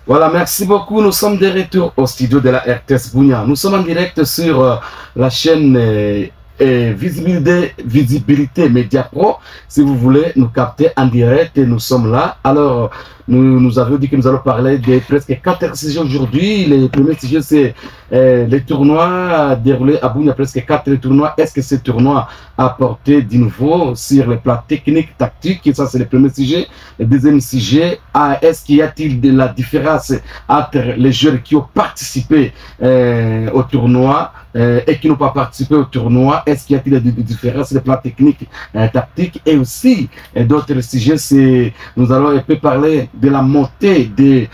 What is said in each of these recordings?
Voilà, merci beaucoup. Nous sommes de retour au studio de la RTS Bunia. Nous sommes en direct sur la chaîne Visibilité Média Pro. Si vous voulez nous capter en direct, nous sommes là. Alors, nous avions dit que nous allons parler de presque 4 sujets aujourd'hui. Le premier sujet, c'est les tournois déroulés à Bunia, presque 4 tournois. Est-ce que ces tournois a apporté du nouveau sur le plan technique, tactique? Et ça, c'est le premier sujet. Le deuxième sujet, est-ce qu'il y a-t-il de la différence entre les joueurs qui ont participé au tournoi et qui n'ont pas participé au tournoi? Est-ce qu'il y a-t-il des différences sur le plan technique, tactique? Et aussi, d'autres sujets, c'est nous allons un peu parler de la montée de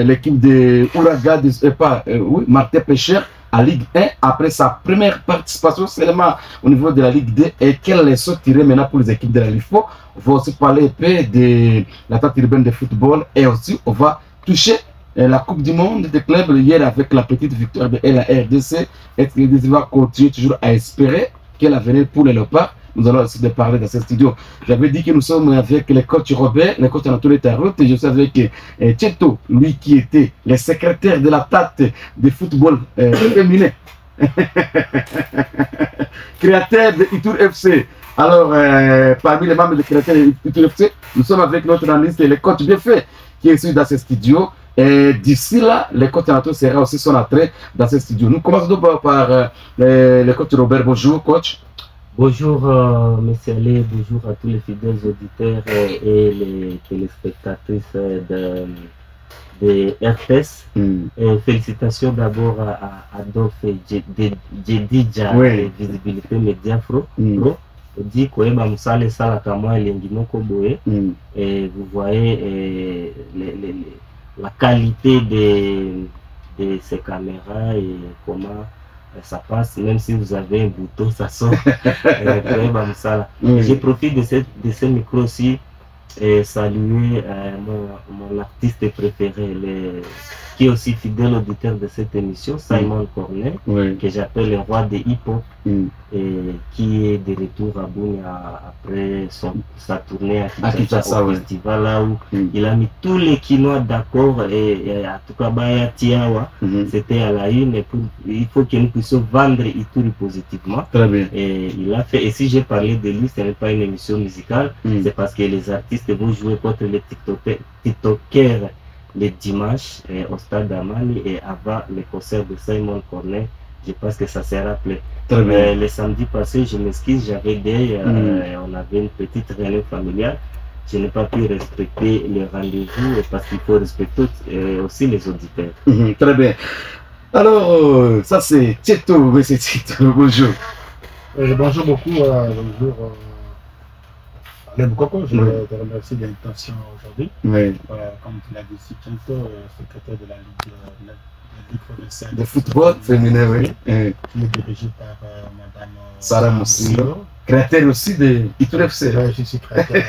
l'équipe de Ouraga, Martin Pêcheur à Ligue 1 après sa première participation seulement au niveau de la Ligue 2 et quelles leçons tirer maintenant pour les équipes de la LIFO. On va aussi parler un peu de l'attaque urbaine de football et aussi on va toucher la Coupe du Monde des clubs hier avec la petite victoire de la RDC. Est-ce que les RDC va continuer toujours à espérer quel avenir pour les Léopards? Nous allons aussi parler dans ce studio. J'avais dit que nous sommes avec le coach Robert, le coach Anatole Tarot, et je suis avec Tcheto, lui qui était le secrétaire de la tête de football féminin, créateur de Itour FC. Alors, parmi les membres de créateurs de Itour FC, nous sommes avec notre analyste, le coach Bienfait, qui est ici dans ce studio. Et d'ici là, le coach Anatole sera aussi son entrée dans ce studio. Nous commençons d'abord par le coach Robert. Bonjour, coach. Bonjour, monsieur Allé, bonjour à tous les fidèles auditeurs et les téléspectatrices de RTS. Et félicitations d'abord à Adolphe Jedidja de Visibilité Média Pro. Dit que Musale Salakama et Boé. Et vous voyez la qualité de ces caméras et comment ça passe, même si vous avez un bouton, ça sort. Je profite de ce micro aussi et saluer mon artiste préféré, qui est aussi fidèle auditeur de cette émission, Simon Cornet, que j'appelle le roi des hip-hop, et qui est de retour à Bunia après sa tournée à Kinshasa, au festival là où il a mis tous les Kinois d'accord, et à tout cas Baya Tiawa, c'était à la une, et il faut que nous puissions vendre Ituri positivement. Très bien. Et il a fait, et si j'ai parlé de lui, ce n'est pas une émission musicale, c'est parce que les artistes vont jouer contre les TikTokers les dimanches au stade d'Amani et avant le concert de Simon Cornet. Je pense que ça s'est rappelé. Le samedi passé, je m'excuse, j'avais on avait une petite réunion familiale. Je n'ai pas pu respecter le rendez-vous parce qu'il faut respecter aussi les auditeurs. Très bien. Alors, ça c'est Tcheto, monsieur Tcheto. Bonjour. Bonjour beaucoup. Bonjour. Alain Boukoko, je te remercie de l'intention aujourd'hui. Comme tu l'as dit, Tcheto, secrétaire de la Ligue provinciale de football féminin, oui. Qui est dirigé par madame Sarah Moussilo, créateur aussi de Itour FC. Je suis créateur,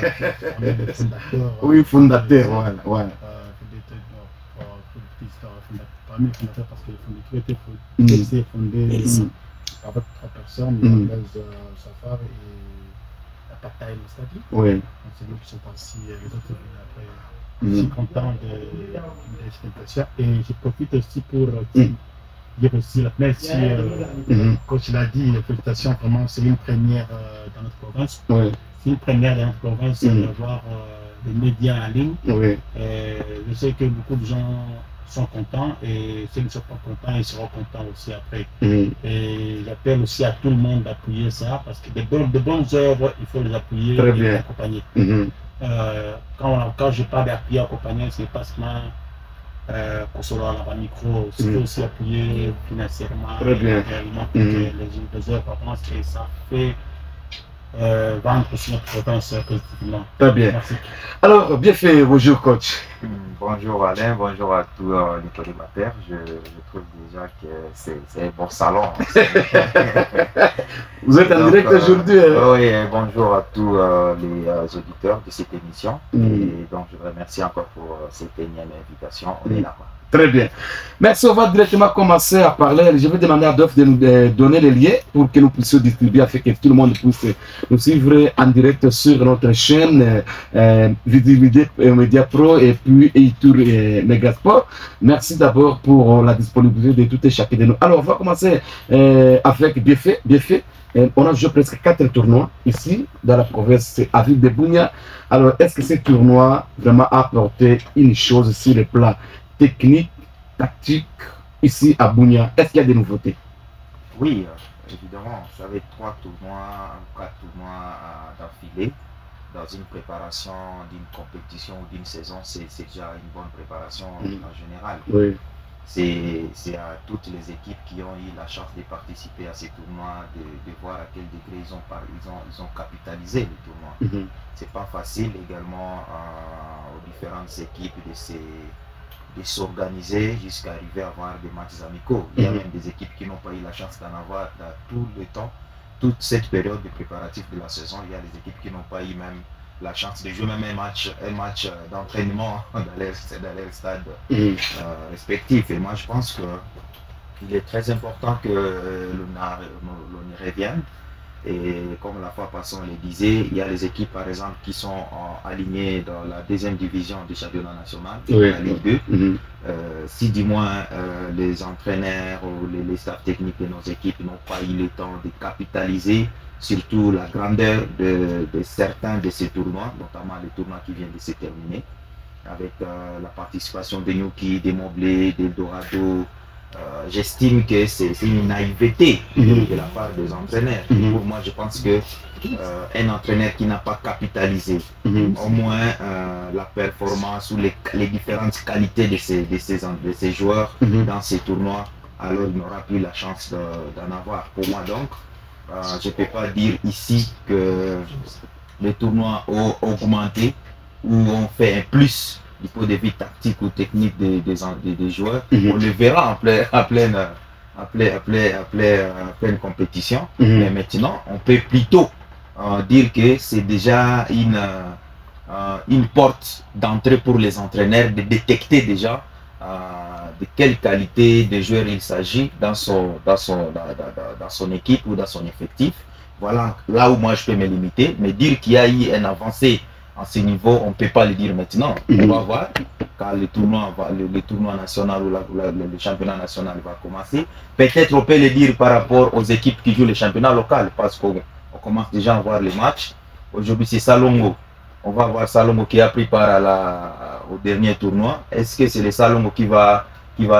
fondateur. Oui, fondateur, voilà. Parmi les fondateurs, parce que le fondateur était fondé par 3 personnes, Blaise Safar et Pataï Moussaki. Oui. C'est nous qui sont partis, les autres venus après. Je suis content de cette impression et je profite aussi pour dire aussi, merci, comme tu l'as dit, félicitations, vraiment, c'est une première dans notre province. C'est une première dans notre province d'avoir des médias en ligne. Je sais que beaucoup de gens sont contents et ceux qui ne sont pas contents, ils seront contents aussi après. Et j'appelle aussi à tout le monde d'appuyer ça parce que de bonnes œuvres, il faut les appuyer et les accompagner. Quand je parle d'appuyer, accompagner, c'est pas seulement consoler la micro, c'est aussi appuyer financièrement, réellement, pour que les œuvres avancent et ça fait vendre aussi notre province positivement. Très bien. Merci. Alors, bien fait, bonjour coach. Bonjour Alain, bonjour à tous les collémataires. Je trouve déjà que c'est un bon salon. Vous êtes en direct aujourd'hui. Oui, bonjour à tous les auditeurs de cette émission. Et donc, je vous remercie encore pour cette énième invitation. On est là. Très bien. Merci, on va directement commencer à parler. Je vais demander à Adolphe de nous donner les liens pour que nous puissions distribuer afin que tout le monde puisse nous suivre en direct sur notre chaîne Visibilité Média Pro et puis Tour Megasport. Merci d'abord pour la disponibilité de tout et chacun de nous. Alors, on va commencer avec Biefé. On a joué presque 4 tournois ici dans la province à Ville de Bunia. Alors, est-ce que ce tournoi vraiment a apporté une chose sur le plan technique, tactique, ici à Bunia? Est-ce qu'il y a des nouveautés? Oui, évidemment. Ça va être 4 tournois d'affilée. Dans une préparation d'une compétition ou d'une saison, c'est déjà une bonne préparation en général. Oui. C'est à toutes les équipes qui ont eu la chance de participer à ces tournois de voir à quel degré ils ont capitalisé le tournoi. C'est pas facile également aux différentes équipes de s'organiser jusqu'à arriver à avoir des matchs amicaux. Il y a même des équipes qui n'ont pas eu la chance d'en avoir dans tout le temps, toute cette période de préparatif de la saison. Il y a des équipes qui n'ont pas eu même la chance de jouer même un match d'entraînement dans leur stade respectif. Et moi je pense qu'il est très important que l'on y revienne. Et comme la fois passée on le disait, il y a les équipes par exemple qui sont alignées dans la 2e division du championnat national, la Ligue 2. Si du moins les entraîneurs ou les staffs techniques de nos équipes n'ont pas eu le temps de capitaliser surtout la grandeur de certains de ces tournois, notamment les tournois qui viennent de se terminer, avec la participation de Nyuki, des Moblé, des Dorado. J'estime que c'est une naïveté de la part des entraîneurs. Pour moi, je pense que un entraîneur qui n'a pas capitalisé au moins la performance ou les différentes qualités de ces joueurs dans ces tournois, alors il n'aura plus la chance d'en avoir. Pour moi donc, je ne peux pas dire ici que les tournois ont augmenté ou ont fait un plus du point de vue tactique ou technique des joueurs. On le verra en pleine compétition. Mais maintenant, on peut plutôt dire que c'est déjà une porte d'entrée pour les entraîneurs de détecter déjà de quelle qualité de joueur il s'agit dans son équipe ou dans son effectif. Voilà là où moi je peux me limiter, mais dire qu'il y a eu un avancé à ce niveau, on ne peut pas le dire maintenant. On va voir quand le tournoi national ou le championnat national va commencer. Peut-être on peut le dire par rapport aux équipes qui jouent le championnat local, parce qu'on commence déjà à voir les matchs. Aujourd'hui c'est Salongo. On va voir Salongo qui a pris part au dernier tournoi. Est-ce que c'est le Salongo qui va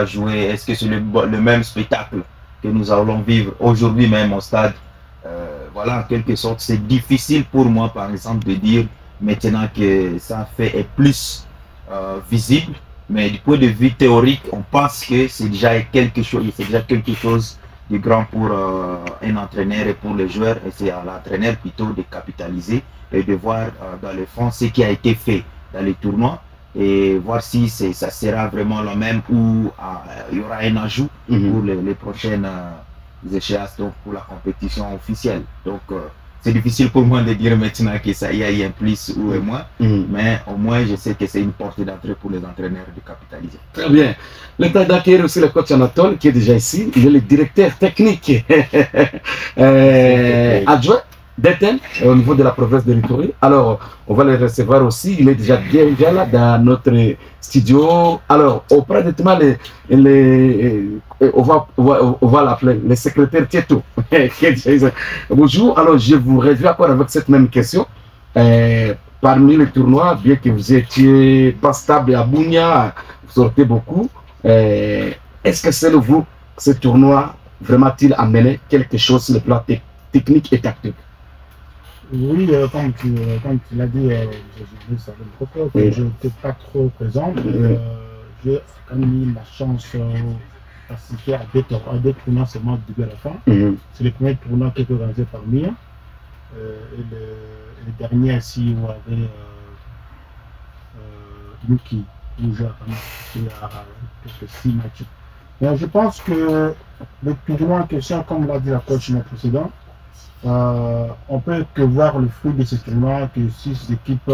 jouer? Est-ce que c'est le même spectacle que nous allons vivre aujourd'hui même au stade? Voilà, en quelque sorte, c'est difficile pour moi, par exemple, de dire maintenant que ça est plus visible. Mais du point de vue théorique, on pense que c'est déjà quelque chose de grand pour un entraîneur et pour les joueurs. Et c'est à l'entraîneur plutôt de capitaliser et de voir dans le fond ce qui a été fait dans les tournois et voir si ça sera vraiment le même ou il y aura un ajout pour les prochaines échéances, donc pour la compétition officielle. Donc c'est difficile pour moi de dire maintenant que ça y a eu un plus ou un moins, mais au moins je sais que c'est une porte d'entrée pour les entraîneurs de capitaliser. Très bien. Le temps d'accueillir aussi le coach Anatole qui est déjà ici. Il est le directeur technique adjoint d'Étienne au niveau de la province de l'Ituri. Alors, on va le recevoir aussi. Il est déjà bien là dans notre studio. Alors, auprès de tout on va l'appeler le secrétaire Tieto. Bonjour. Alors, je vous reviens encore avec cette même question. Parmi les tournois, bien que vous étiez pas stable à Bunia, vous sortez beaucoup. Est-ce que selon vous, ce tournoi vraiment-il amené quelque chose sur le plan technique et tactique? Oui, comme tu l'as dit, je n'étais pas trop présent. J'ai quand même eu la chance de participer à deux tournois seulement du début à la fin. C'est le premier tournoi qui a été organisé par Mia. Et le dernier ici, où il y avait Yuki, où j'ai participé à quelques 6 matchs. Mais je pense que le tournoi en question, comme l'a dit la coach précédent, on peut que voir le fruit de ce tournoi, que 6 équipes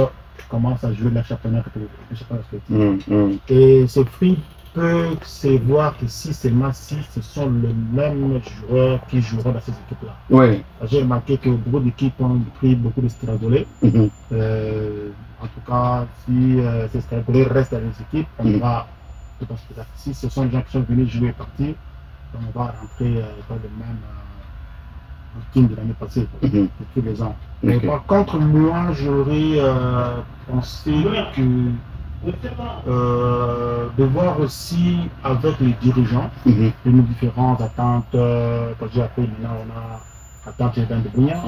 commencent à jouer le championnat respectif. Et ce fruit peut se voir que si seulement si ce sont les mêmes joueurs qui joueront dans ces équipes-là. Oui. J'ai remarqué que beaucoup d'équipes ont pris beaucoup de stragolés. En tout cas, si ces stragolés restent dans les équipes, on va, si ce sont des gens qui sont venus jouer et partir, on va rentrer dans le même team de l'année passée, de tous les ans. Mais par contre, moi, j'aurais pensé que de voir aussi avec les dirigeants de nos différentes attentes. Quand j'ai appelé maintenant, on a attente de Bounia,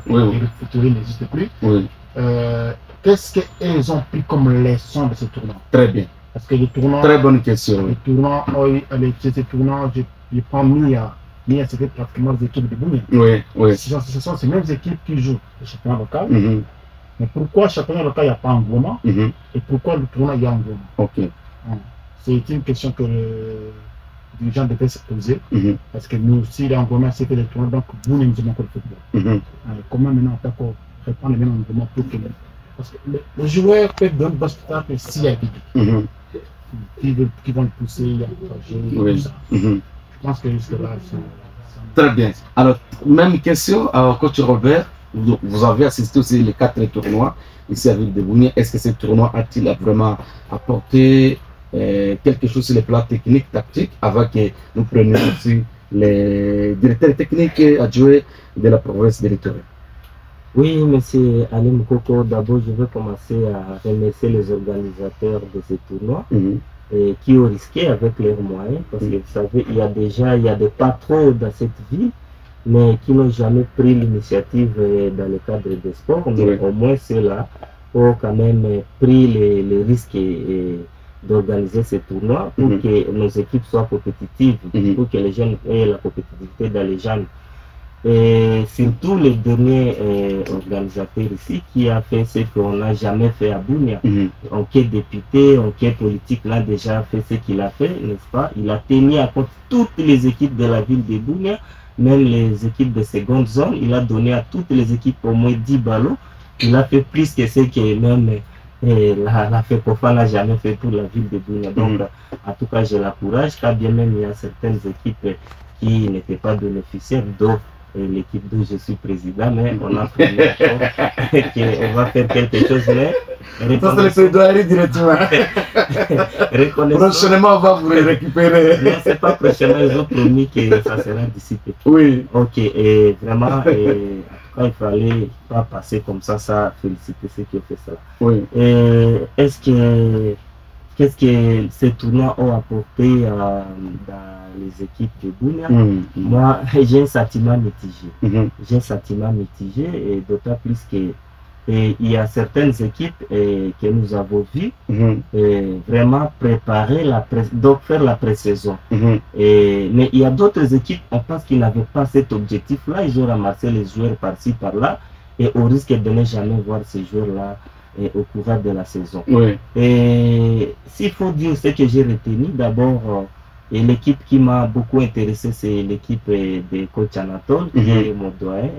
le futur n'existe plus. Qu'est-ce qu'ils ont pris comme leçon de ce tournoi? Très bien. Parce que le tournoi. Très bonne question. Le tournoi, je prends Mia. Mia, c'était pratiquement les équipes de Bounia. Ce sont ces mêmes équipes qui jouent le championnat local. Mais pourquoi le championnat local, il n'y a pas engouement et pourquoi le tournoi, il y a engouement? C'est une question que le dirigeant devait se poser. Parce que nous aussi, l'engouement, c'est que le tournoi, donc vous n'aimez pas le football. Comment maintenant on peut reprendre le même engouement pour que parce que les joueurs peuvent donner un spectacle s'il y a des qui vont le pousser, il y a un projet, tout ça. Je pense que jusque-là, très bien. Alors, même question à coach Robert. Vous avez assisté aussi les 4 tournois ici à Ville de Bounia. Est-ce que ce tournoi a-t-il vraiment apporté quelque chose sur les plans techniques, tactiques, avant que nous prenions aussi les directeurs techniques adjoints de la province de l'Itourie? Oui, monsieur Alim Koko, d'abord je veux commencer à remercier les organisateurs de ce tournoi qui ont risqué avec leurs moyens, parce que vous savez, il y a des patrons dans cette ville, mais qui n'ont jamais pris l'initiative dans le cadre des sports, mais au moins ceux-là ont quand même pris les risques d'organiser ce tournoi pour que nos équipes soient compétitives, pour que les jeunes aient la compétitivité dans les jeunes. Et surtout le dernier organisateur ici qui a fait ce qu'on n'a jamais fait à Bounia. En quai député, en quai politique, là déjà fait ce qu'il a fait, n'est-ce pas? Il a tenu à compte toutes les équipes de la ville de Bounia, même les équipes de seconde zone. Il a donné à toutes les équipes au moins 10 ballots. Il a fait plus que ce que même la FECOFA n'a jamais fait pour la ville de Bounia. Donc, en tout cas, je l'encourage, car bien même il y a certaines équipes qui n'étaient pas bénéficiaires d'offres. L'équipe dont je suis président, mais on a promis qu'on va faire quelque chose. Mais ça, c'est le plaidoyer directement. Prochainement, on va vous récupérer. Non, c'est pas prochainement, ils ont promis que ça sera dissipé. Oui. Ok, et vraiment, en tout cas, il fallait pas passer comme ça, féliciter ceux qui ont fait ça. Oui. Qu'est-ce que ces tournois ont apporté dans les équipes de Bounia? Moi, j'ai un sentiment mitigé. J'ai un sentiment mitigé, et d'autant plus que il y a certaines équipes que nous avons vues vraiment préparer donc faire la pré-saison. Mais il y a d'autres équipes, on pense qu'ils n'avaient pas cet objectif-là. Ils ont ramassé les joueurs par-ci, par-là, et au risque de ne jamais voir ces joueurs-là au cours de la saison. Et s'il faut dire ce que j'ai retenu, d'abord, l'équipe qui m'a beaucoup intéressé, c'est l'équipe de coach Anatole, qui est mon doyen,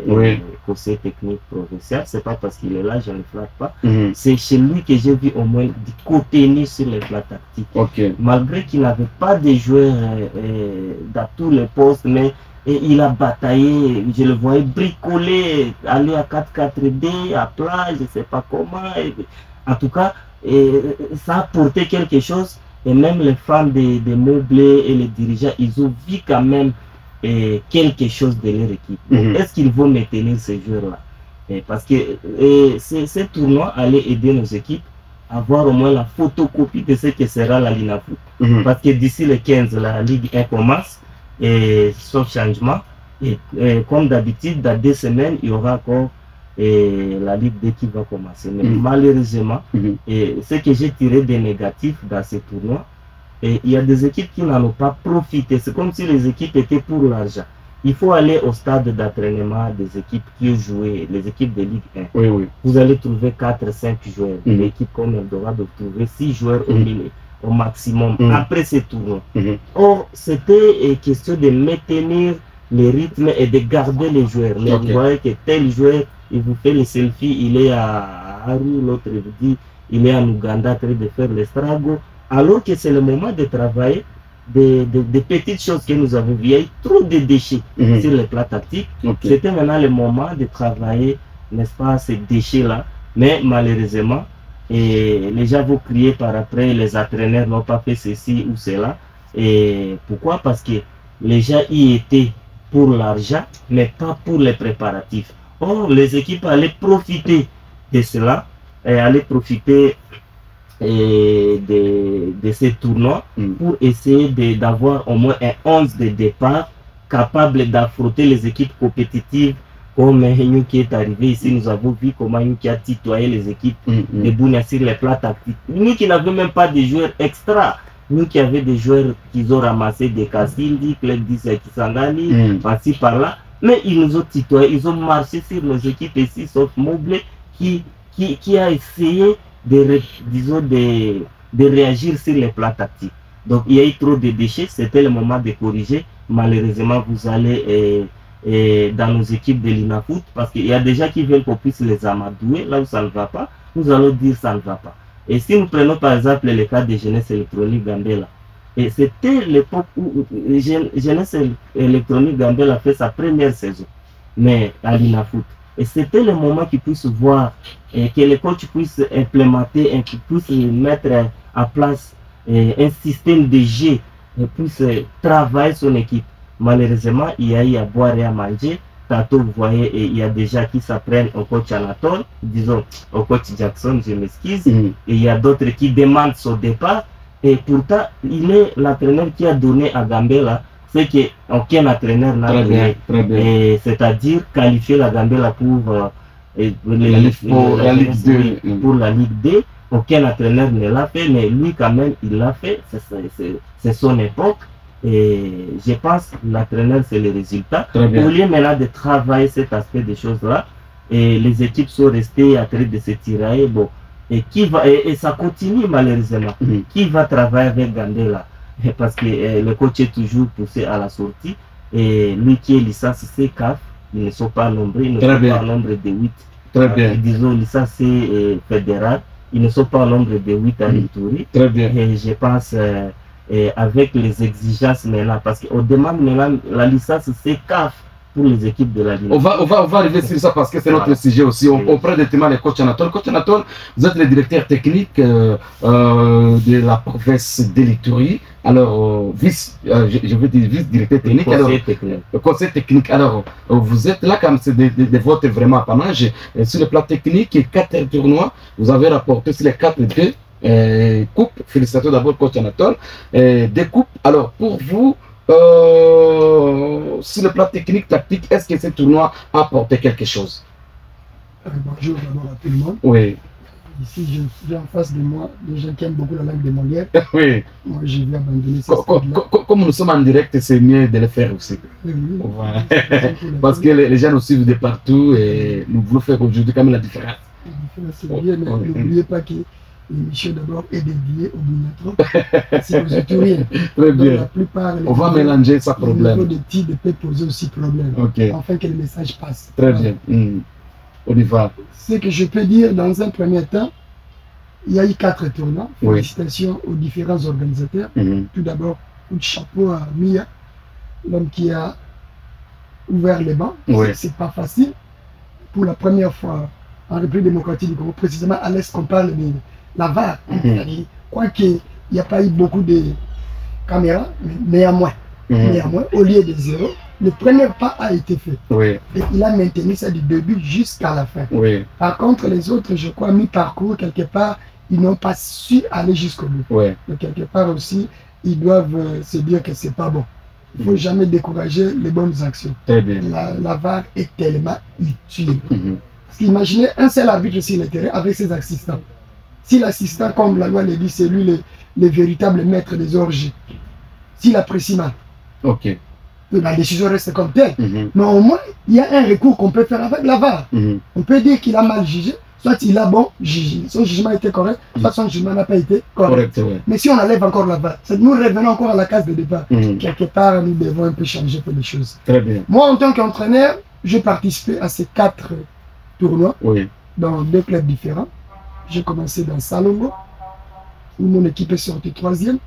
conseiller technique provincial. C'est pas parce qu'il est là, je ne le flatte pas. C'est chez lui que j'ai vu au moins du côté sur les plats tactiques. Malgré qu'il n'avait pas de joueurs dans tous les postes, mais il a bataillé, je le voyais bricoler, aller à 4-4-2, à plat, je ne sais pas comment. En tout cas, ça a apporté quelque chose. Et même les femmes des meublés et les dirigeants, ils ont vu quand même quelque chose de leur équipe. Est-ce qu'ils vont maintenir ces joueurs-là? Parce que ce tournoi allait aider nos équipes à avoir au moins la photocopie de ce que sera la Linafoot. Parce que d'ici le 15, la Ligue 1 commence, sauf changement. Et comme d'habitude, dans 2 semaines, il y aura encore la Ligue 2 qui va commencer. Mais malheureusement, ce que j'ai tiré de négatif dans ce tournoi, il y a des équipes qui n'en ont pas profité. C'est comme si les équipes étaient pour l'argent. Il faut aller au stade d'entraînement des équipes qui ont joué, les équipes de Ligue 1. Vous allez trouver 4-5 joueurs. L'équipe comme Eldorado doit trouver 6 joueurs au maximum après ce tournoi. Or, c'était question de maintenir les rythmes et de garder les joueurs. Mais vous voyez que tel joueur, il vous fait le selfie, il est à Aru, l'autre vous dit, il est en Ouganda en train de faire le strago. alors que c'est le moment de travailler des petites choses que nous avons vues. Il y a eu trop de déchets sur les plats tactiques. C'était maintenant le moment de travailler, n'est-ce pas, ces déchets-là. Mais malheureusement, et les gens vont crier par après, les entraîneurs n'ont pas fait ceci ou cela. Et pourquoi? Parce que les gens y étaient pour l'argent, mais pas pour les préparatifs. Or, les équipes allaient profiter de cela et allaient profiter de ces tournois pour essayer d'avoir au moins un 11 de départ capable d'affronter les équipes compétitives comme nous qui est arrivé ici. Nous avons vu comment nous qui a tutoyé les équipes de Bunia sur les plats tactiques. Nous qui n'avions même pas de joueurs extra. Nous qui avions des joueurs qui ont ramassé des Kassindi, Club 10 Kisangani, par-ci par-là. Mais ils nous ont tutoyé, ils ont marché sur nos équipes ici, sauf Moblé qui a essayé de réagir sur les plats tactiques. Donc il y a eu trop de déchets, c'était le moment de corriger. Malheureusement, vous allez dans nos équipes de l'INAFOOT, parce qu'il y a des gens qui veulent qu'on puisse les amadouer, là où ça ne va pas, nous allons dire ça ne va pas. Et si nous prenons par exemple le cas de Jeunesse Électronique Gambela, et c'était l'époque où Jeunesse Électronique Gambela a fait sa première saison, mais à l'INAFOOT. Et c'était le moment qu'ils puissent voir et que les coachs puissent implémenter, qu'ils puissent mettre en place un système de jeu et puissent travailler son équipe. Malheureusement, il y a eu à boire et à manger. Tantôt, vous voyez, il y a des gens qui s'apprennent au coach Anatole, disons au coach Jackson, je m'excuse, et il y a d'autres qui demandent son départ. Et pourtant, il est l'entraîneur qui a donné à Gambela ce qu'aucun entraîneur n'a donné. C'est-à-dire qualifier la Gambela pour la Ligue 2. Aucun entraîneur ne l'a fait, mais lui quand même, il l'a fait. C'est son époque. Et je pense que l'entraîneur, c'est le résultat. Au lieu maintenant de travailler cet aspect des choses-là, et les équipes sont restées en train de se tirailler. Bon, et ça continue malheureusement. Qui va travailler avec Gambela? Parce que le coach est toujours poussé à la sortie. Et lui qui est licencié CAF, ils ne sont pas nombreux, ils ne sont pas au nombre de 8. Très bien. Disons licencié fédéral, ils ne sont pas au nombre de 8 à l'Ituri. Très bien. Et je pense, avec les exigences maintenant, parce qu'on demande maintenant la licence CAF pour les équipes de la Ligue. On va arriver sur ça parce que c'est notre sujet aussi. On prend des témoins de coach Anatole. Coach Anatole, vous êtes le directeur technique de la province de l'Ituri. Alors, je veux dire vice-directeur technique. Conseil technique. Alors, vous êtes là comme c'est des votes vraiment apanage. Sur le plan technique, 4 tournois, vous avez rapporté sur les 4 coupes. Félicitations d'abord, coach Anatole. Des coupes. Alors, pour vous, sur le plan technique, tactique, est-ce que ce tournoi a apporté quelque chose? Bonjour d'abord à tout le monde. Oui. Ici, j'ai en face de moi des gens qui aiment beaucoup la langue de Molière. Oui. Moi, j'ai vu abandonner ça. Comme nous sommes en direct, c'est mieux de le faire aussi. Oui. Voilà. Parce que les gens nous suivent de partout et nous voulons faire aujourd'hui quand même la différence. La différence, c'est bien, mais n'oubliez pas que l'émission d'abord est dédiée au Bunatrop. C'est aux Ituriens. Très bien. La plupart, on va mélanger ça problème. Le niveau de titre peut poser aussi problème. Okay. Afin que le message passe. Très bien. On y va. Ce que je peux dire dans un premier temps, il y a eu 4 tournois. Félicitations aux différents organisateurs. Tout d'abord, coup de chapeau à Mia, l'homme qui a ouvert les bancs. C'est pas facile. Pour la première fois en République démocratique du Congo, précisément à l'Est qu'on parle de la VAR. Quoi qu'il n'y a pas eu beaucoup de caméras, mais néanmoins, au lieu de 0, le premier pas a été fait. Et il a maintenu ça du début jusqu'à la fin. Par contre, les autres, je crois, mi-parcours, quelque part, ils n'ont pas su aller jusqu'au bout. Donc, quelque part aussi, ils doivent se dire que c'est pas bon. Il ne faut jamais décourager les bonnes actions. La VAR est tellement utile. Parce qu'imaginez un seul arbitre sur le terrain avec ses assistants. Si l'assistant, comme la loi le dit, c'est lui le véritable maître des orgies, s'il apprécie mal, la décision reste comme telle. Mais au moins, il y a un recours qu'on peut faire avec la VAR. On peut dire qu'il a mal jugé, soit il a bon jugé, son jugement était correct, soit son jugement n'a pas été correct. Mais si on enlève encore la VAR, nous revenons encore à la case de départ. Quelque part, nous devons un peu changer les choses. Très bien. Moi, en tant qu'entraîneur, j'ai participé à ces 4 tournois dans 2 clubs différents. J'ai commencé dans Salongo, où mon équipe est sortie 3e.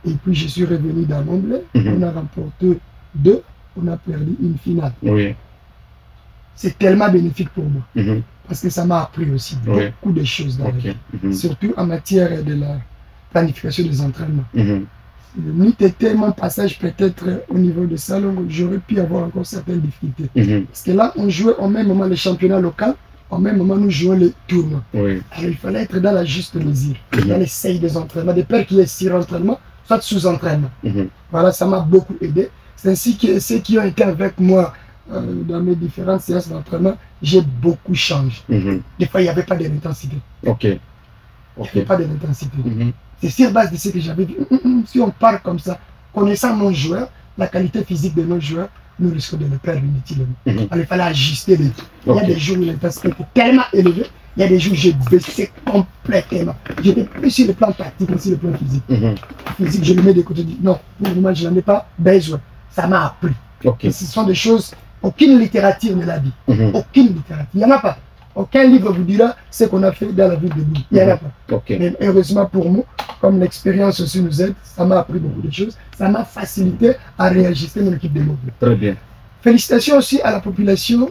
Et puis je suis revenu dans mon blé. On a remporté 2, on a perdu une finale. Oui. C'est tellement bénéfique pour moi. Parce que ça m'a appris aussi beaucoup de choses dans la vie. Surtout en matière de la planification des entraînements. N'eût été mon passage peut-être au niveau de salon, j'aurais pu avoir encore certaines difficultés. Parce que là, on jouait au même moment le championnat local, au même moment nous jouons les tournois. Alors il fallait être dans la juste mesure, dans l'essai des entraînements, de peur qu'il y ait sur-entraînement, soit sous-entraînement. Voilà, ça m'a beaucoup aidé. C'est ainsi que ceux qui ont été avec moi dans mes différentes séances d'entraînement, j'ai beaucoup changé. Des fois, il n'y avait pas de l'intensité. Il n'y avait pas de l'intensité. C'est sur base de ce que j'avais vu. Si on part comme ça, connaissant nos joueurs, la qualité physique de nos joueurs, nous risquons de le perdre inutilement. Alors il fallait ajuster les trucs. Il y a des jours où l'intensité était tellement élevée, il y a des jours où j'ai baissé complètement. J'étais plus sur le plan tactique que sur le plan physique. Physique, je le mets de côté. Non, pour le moment, je n'en ai pas besoin. Ça m'a appris. Et ce sont des choses, aucune littérature ne l'a dit. Aucune littérature. Il n'y en a pas. Aucun livre vous dira ce qu'on a fait dans la ville de Lille. Il n'y en a pas. Mais heureusement pour nous, comme l'expérience aussi nous aide, ça m'a appris beaucoup de choses. Ça m'a facilité à réajuster mon équipe de mouvement. Très bien. Félicitations aussi à la population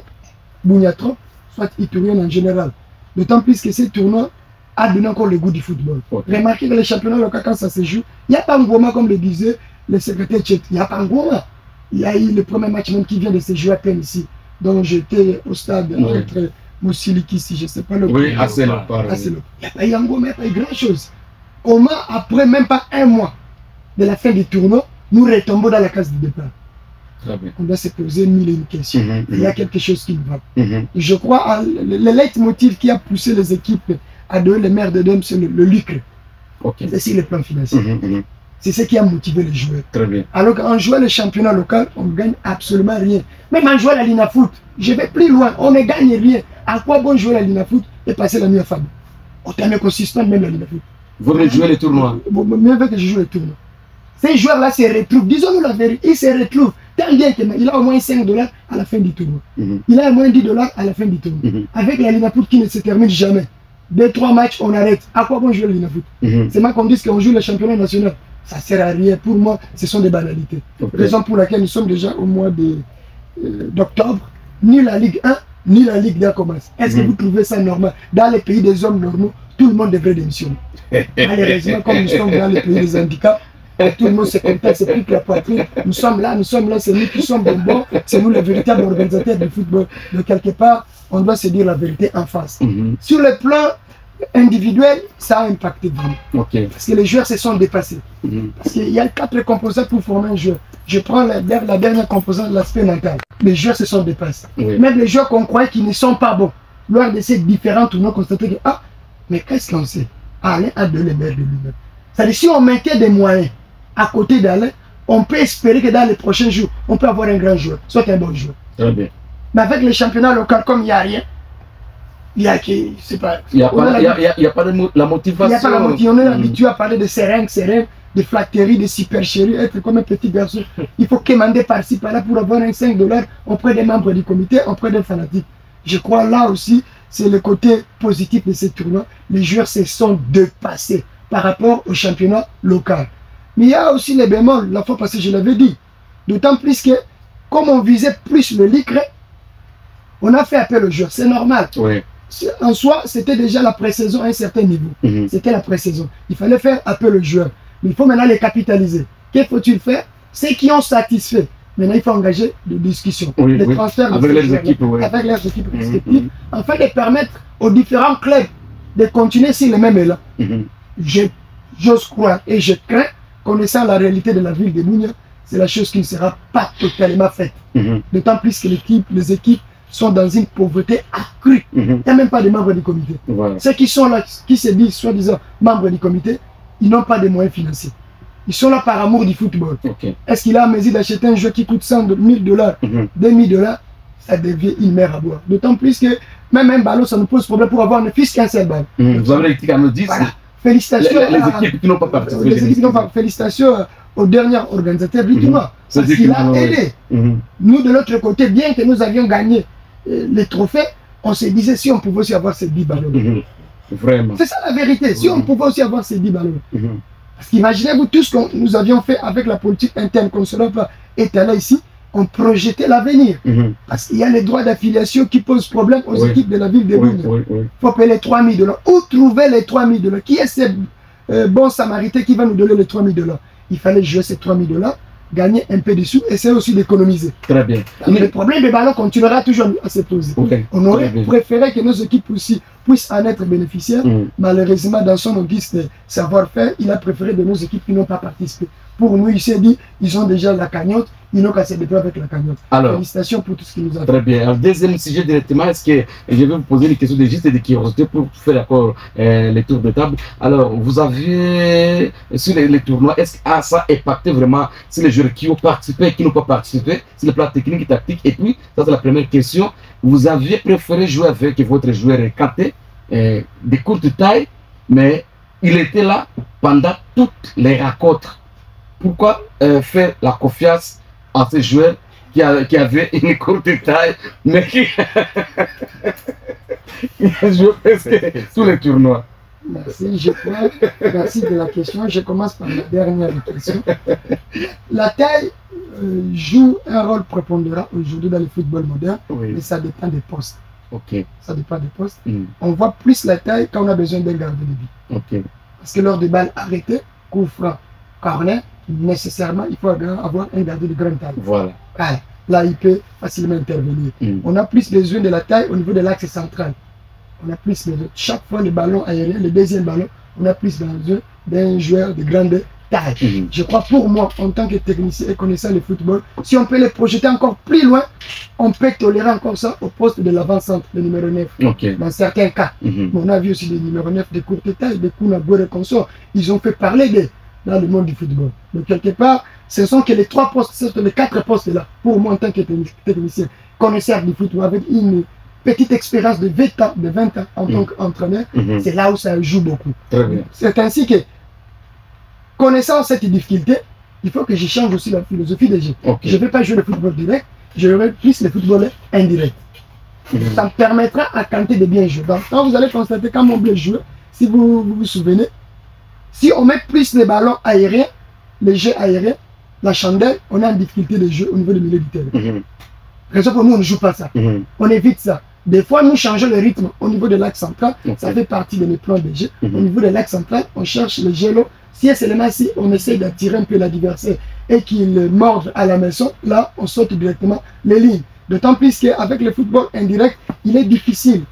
Bouniatron, soit iturienne en général. D'autant plus que ces tournois a donné encore le goût du football. Remarquez que les championnats locaux, quand ça se joue, il n'y a pas un goma comme le disait le secrétaire tchèque. Il n'y a pas un goma. Il y a eu le premier match même qui vient de se jouer à peine ici. Donc j'étais au stade entre Moussiliki ici, je ne sais pas le oui, assez long. Il n'y a pas eu un goma, il n'y a pas eu grand chose. Comment après même pas un mois de la fin du tournoi, nous retombons dans la case de départ. On doit se poser mille et une questions. Il y a quelque chose qui ne va pas. Je crois le leitmotiv qui a poussé les équipes à donner les maires de Dôme, c'est le lucre. C'est sur le plan financier. C'est ce qui a motivé les joueurs. Très bien. Alors qu'en jouant le championnat local, on ne gagne absolument rien. Même en jouant la Lina Foot, je vais plus loin, on ne gagne rien. À quoi bon jouer la Lina Foot et passer la nuit à femme? Autant mieux qu'on suspende même la Lina Foot. Vous voulez jouer les tournois? Mieux que je joue les tournois. Ces joueurs-là se retrouvent, disons-nous la vérité, ils se retrouvent. Tant bien qu'il a au moins 5 $ à la fin du tournoi. Il a au moins 10 $ à la fin du tournoi. Avec la Lina Foot qui ne se termine jamais. 2-3 matchs, on arrête. À quoi bon jouer la Lina Foot? C'est moi qu'on dise qu'on joue le championnat national. Ça ne sert à rien. Pour moi, ce sont des banalités. Raison pour laquelle nous sommes déjà au mois d'octobre. Ni la Ligue 1, ni la Ligue 2 commence. Est-ce que vous trouvez ça normal? Dans les pays des hommes normaux, tout le monde devrait démissionner. Malheureusement, comme nous sommes dans les pays des handicaps, tout le monde se contacte, c'est plus que la poitrine. Nous sommes là, c'est nous qui sommes bonbons, c'est nous les véritables organisateurs du football. De quelque part, on doit se dire la vérité en face. Sur le plan individuel, ça a impacté vraiment. Parce que les joueurs se sont dépassés. Parce qu'il y a 4 composants pour former un joueur. Je prends la dernière composante de l'aspect mental. Les joueurs se sont dépassés. Même les joueurs qu'on croyait qu'ils ne sont pas bons, lors de ces différents tournois, constaté que, ah, mais qu'est-ce qu'on sait? Alain a donné les maires de lui-même. C'est-à-dire, si on mettait des moyens à côté d'Alain, on peut espérer que dans les prochains jours, on peut avoir un grand joueur, soit un bon joueur. Très bien. Mais avec les championnats locaux, comme il n'y a rien, il n'y a qui, c'est pas. Il n'y a pas la motivation. Il n'y a pas la motivation. On est habitué à parler de seringues, de flatterie, de supercherie, être comme un petit garçon. Il faut quémander par-ci, par-là pour avoir un 5 $ auprès des membres du comité, auprès des fanatiques. Je crois là aussi, c'est le côté positif de ces tournois. Les joueurs se sont dépassés par rapport au championnat local. Mais il y a aussi les bémols, la fois passée je l'avais dit. D'autant plus que, comme on visait plus le licre, on a fait appel aux joueurs. C'est normal. En soi, c'était déjà la pré-saison à un certain niveau. C'était la pré-saison. Il fallait faire appel aux joueurs. Mais il faut maintenant les capitaliser. Qu'est-ce qu'il faut-il faire? Ceux qui ont satisfait. Maintenant, il faut engager des discussions, des transferts avec les équipes, avec leurs équipes respectives, afin de permettre aux différents clubs de continuer sur le même élan. J'ose croire et je crains, connaissant la réalité de la ville de Mounia, c'est la chose qui ne sera pas totalement faite. D'autant plus que les équipes sont dans une pauvreté accrue. Il n'y a même pas de membres du comité. Ceux qui sont là, qui se disent soi-disant membres du comité, ils n'ont pas de moyens financiers. Ils sont là par amour du football. Est-ce qu'il a à mesure d'acheter un jeu qui coûte 100 000 $, 2000 $? Ça devient une mer à boire. D'autant plus que même un ballon, ça nous pose problème pour avoir ne fût-ce qu'un seul ballon. Vous avez l'équipe à nous dire. Félicitations les équipes qui n'ont pas participé. Les équipes qui n'ont pas. Félicitations au dernier organisateur du tournoi. Parce qu'il a aidé. Nous, de l'autre côté, bien que nous avions gagné les trophées, on se disait si on pouvait aussi avoir ces 10 ballons. Vraiment. C'est ça la vérité. Si on pouvait aussi avoir ces 10 ballons. Parce qu'imaginez-vous tout ce que nous avions fait avec la politique interne qu'on ne serait pas étalé ici, on projetait l'avenir. Parce qu'il y a les droits d'affiliation qui posent problème aux équipes de la ville de Boune. Il faut payer les 3 000 $. Où trouver les 3 000 $? Qui est ce bon samaritain qui va nous donner les 3 000 $? Il fallait jouer ces 3 000 $, gagner un peu de sous, essayer aussi d'économiser. Très bien. Mais le problème des ballons continuera toujours à se poser. On aurait préféré que nos équipes aussi puissent en être bénéficiaires. Malheureusement, dans son auguste savoir-faire, il a préféré de nos équipes qui n'ont pas participé. Pour nous, il s'est dit, ils ont déjà la cagnotte, ils n'ont qu'à se déployer avec la cagnotte. Alors, félicitations pour tout ce qu'ils nous ont fait. Très bien. Alors, deuxième sujet directement, est-ce que je vais vous poser une question de juste et de curiosité pour faire d'accord les tours de table. Alors, vous avez, sur les tournois, est-ce que ça impacte vraiment sur les joueurs qui ont participé et qui n'ont pas participé, sur le plan technique et tactique? Et puis, ça c'est la première question, vous aviez préféré jouer avec votre joueur Kanté, de courte taille, mais il était là pendant toutes les rencontres. Pourquoi faire la confiance à ce joueur qui avait une courte taille, mais qui a joué presque tous les tournois? Merci, merci de la question. Je commence par la dernière question. La taille joue un rôle prépondérant aujourd'hui dans le football moderne, mais ça dépend des postes. Ça dépend des postes. On voit plus la taille quand on a besoin d'un gardien de but. Parce que lors des balles arrêtées, coup franc, corner, nécessairement, il faut avoir un gardien de grande taille. Voilà. Là, il peut facilement intervenir. On a plus besoin de la taille au niveau de l'axe central. On a plus besoin. Chaque fois, le ballon aérien, le deuxième ballon, on a plus besoin d'un joueur de grande taille. Je crois pour moi, en tant que technicien et connaissant le football, si on peut les projeter encore plus loin, on peut tolérer encore ça au poste de l'avant-centre, le numéro 9. Dans certains cas. Mais on a vu aussi des numéros 9 de courte taille, des Kun Aguero et consorts. Ils ont fait parler d'eux dans le monde du football. Donc quelque part, ce sont que les 3 postes, ce sont les 4 postes là, pour moi en tant que technicien, connaisseur du football, avec une petite expérience de 20 ans en tant qu'entraîneur, c'est là où ça joue beaucoup. C'est ainsi que, connaissant cette difficulté, il faut que je change aussi la philosophie des jeux. Je ne vais pas jouer le football direct, je vais plus le football indirect. Ça me permettra à Kanté de bien jouer. Donc, quand vous allez constater quand mon bleu joue, si vous souvenez, si on met plus les ballons aériens, les jeux aériens, la chandelle, on a une difficulté de jeu au niveau du milieu du terrain. Raison pour nous, on ne joue pas ça. On évite ça. Des fois, nous changeons le rythme au niveau de l'axe central. Ça fait partie de mes plans de jeu. Au niveau de l'axe central, on cherche le gelo. Si seulement si on essaie d'attirer un peu l'adversaire et qu'il morde à la maison, là, on saute directement les lignes. D'autant plus qu'avec le football indirect, il est difficile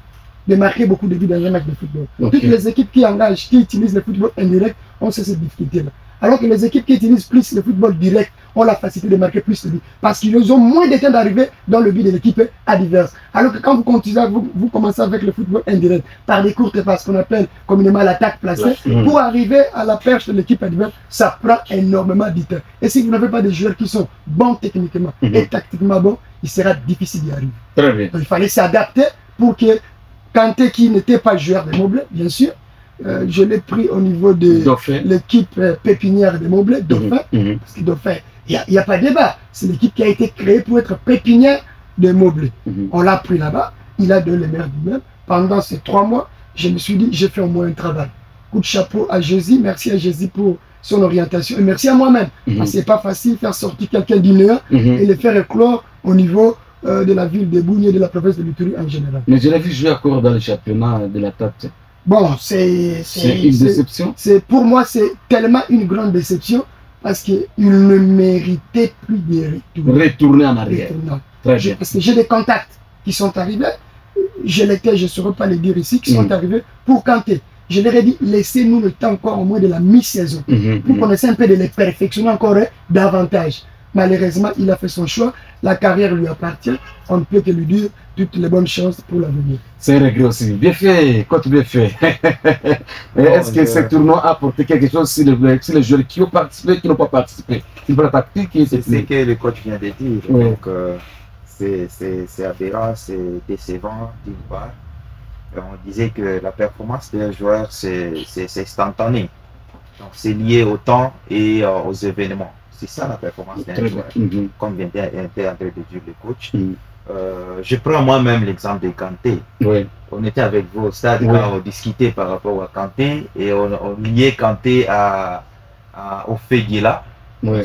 de marquer beaucoup de buts dans un match de football. Toutes les équipes qui engagent, qui utilisent le football indirect, ont cette difficulté-là. Alors que les équipes qui utilisent plus le football direct ont la facilité de marquer plus de buts. Parce qu'ils ont moins de temps d'arriver dans le but de l'équipe adverse. Alors que quand vous continuez, vous commencez avec le football indirect, par des courtes passes qu'on appelle communément l'attaque placée, pour arriver à la perche de l'équipe adverse, ça prend énormément de temps. Et si vous n'avez pas des joueurs qui sont bons techniquement et tactiquement bons, il sera difficile d'y arriver. Très bien. Donc, il fallait s'adapter pour que Kanté, qui n'était pas joueur de Mobley, bien sûr, je l'ai pris au niveau de l'équipe pépinière de Mobley, Dauphin, parce que Dauphin, il n'y a pas de débat. C'est l'équipe qui a été créée pour être pépinière de Mobley. On l'a pris là-bas, il a donné le meilleur du même. Pendant ces 3 mois, je me suis dit, j'ai fait au moins un travail. Coup de chapeau à Jésus, merci à Jésus pour son orientation, et merci à moi-même. Parce que c'est pas facile de faire sortir quelqu'un du néant et le faire éclore au niveau de la ville de Bougné et de la province de l'Uturi en général. Mais je l'ai vu jouer encore dans le championnat de la tête. Bon, c'est une déception. Pour moi, c'est tellement une grande déception parce qu'il ne méritait plus de retourner en arrière. Parce que j'ai des contacts qui sont arrivés, je ne saurais pas les dire ici, qui sont arrivés pour Kanté. Je leur ai dit, laissez-nous le temps encore au moins de la mi-saison pour qu'on essaie un peu de les perfectionner encore davantage. Malheureusement, il a fait son choix. La carrière lui appartient. On ne peut que lui dire toutes les bonnes chances pour l'avenir. C'est un regret aussi. Bien fait, coach, bien fait. Est-ce que ce tournoi a apporté quelque chose sur les joueurs qui ont participé et qui n'ont pas participé? C'est la tactique. C'est ce que le coach vient de dire. Donc, c'est aberrant, c'est décevant d'une part. On disait que la performance des joueurs, c'est instantané. Donc, c'est lié au temps et aux événements. C'est ça la performance d'un joueur, comme vient en train de dire le coach. je prends moi-même l'exemple de Kanté. Oui. On était avec vous au stade quand on discutait par rapport à Kanté et on liait Kanté au Feguela,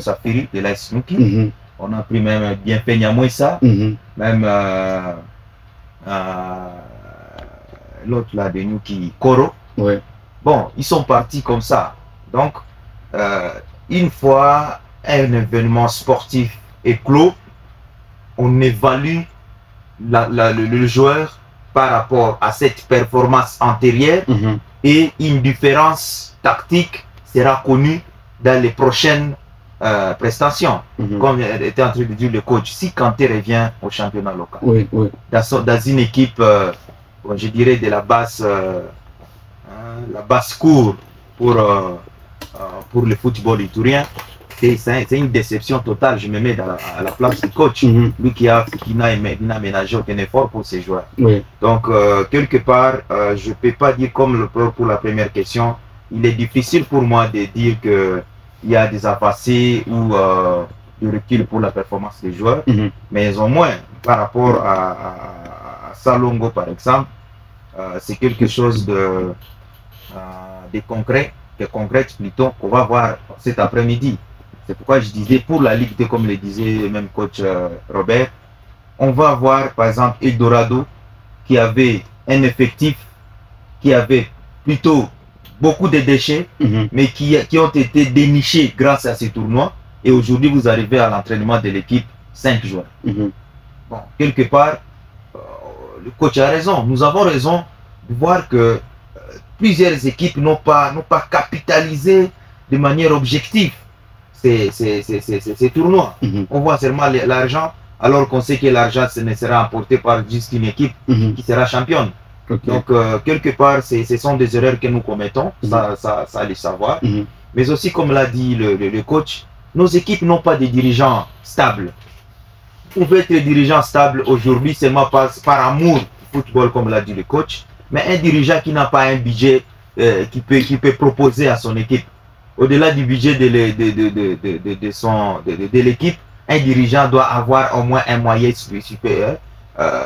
Safiri de la Snooki. On a pris même bien Peña Mouissa, même l'autre là de nous qui Koro. Bon, ils sont partis comme ça. Donc, une fois un événement sportif est clos, on évalue le joueur par rapport à cette performance antérieure et une différence tactique sera connue dans les prochaines prestations. Comme était en train de dire le coach, si Kanté revient au championnat local, dans une équipe, je dirais de la basse cour pour le football ivoirien, c'est une déception totale. Je me mets à la place du coach, lui qui n'a ménagé aucun effort pour ses joueurs. Donc, quelque part, je ne peux pas dire comme pour la première question, il est difficile pour moi de dire qu'il y a des avancées ou du recul pour la performance des joueurs, mais au moins, par rapport à Salongo, par exemple, c'est quelque chose de concret, plutôt, qu'on va voir cet après-midi. C'est pourquoi je disais, pour la Ligue 2, comme le disait même coach Robert, on va voir par exemple Eldorado qui avait un effectif, qui avait plutôt beaucoup de déchets, mais qui ont été dénichés grâce à ces tournois. Et aujourd'hui, vous arrivez à l'entraînement de l'équipe 5 joueurs. Bon, quelque part, le coach a raison. Nous avons raison de voir que plusieurs équipes n'ont pas capitalisé de manière objective ces tournois. On voit seulement l'argent, alors qu'on sait que l'argent ne sera apporté par juste une équipe qui sera championne. Donc, quelque part, ce sont des erreurs que nous commettons, ça les savoir. Mais aussi, comme l'a dit le coach, nos équipes n'ont pas de dirigeants stables. Vous pouvez être dirigeant stable aujourd'hui seulement par amour du football, comme l'a dit le coach, mais un dirigeant qui n'a pas un budget qui peut proposer à son équipe. Au-delà du budget de l'équipe, un dirigeant doit avoir au moins un moyen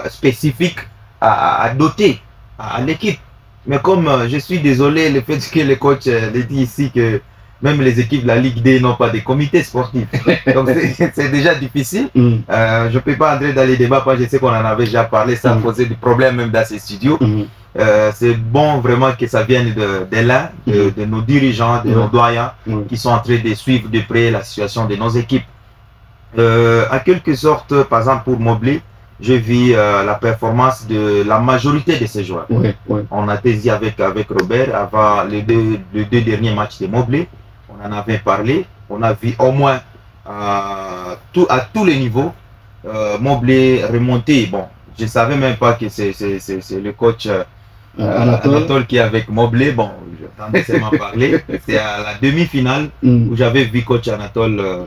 spécifique à doter à l'équipe. Mais comme je suis désolé, le fait que le coach le dit ici que même les équipes de la Ligue D n'ont pas de comité sportif. Donc c'est déjà difficile. Je ne peux pas entrer dans les débats parce que je sais qu'on en avait déjà parlé, ça a posé des problèmes même dans ces studios. C'est bon vraiment que ça vienne de nos dirigeants, de nos doyens qui sont en train de suivre de près la situation de nos équipes. En quelque sorte, par exemple pour Mobley, je vis la performance de la majorité de ces joueurs. On a dit avec Robert avant les deux derniers matchs de Mobley, on en avait parlé, on a vu au moins à tous les niveaux Mobley remonter. Bon, je ne savais même pas que c'est le coach Anatole qui est avec Mobley. Bon, j'entendais seulement parler. C'est à la demi-finale où j'avais vu coach Anatole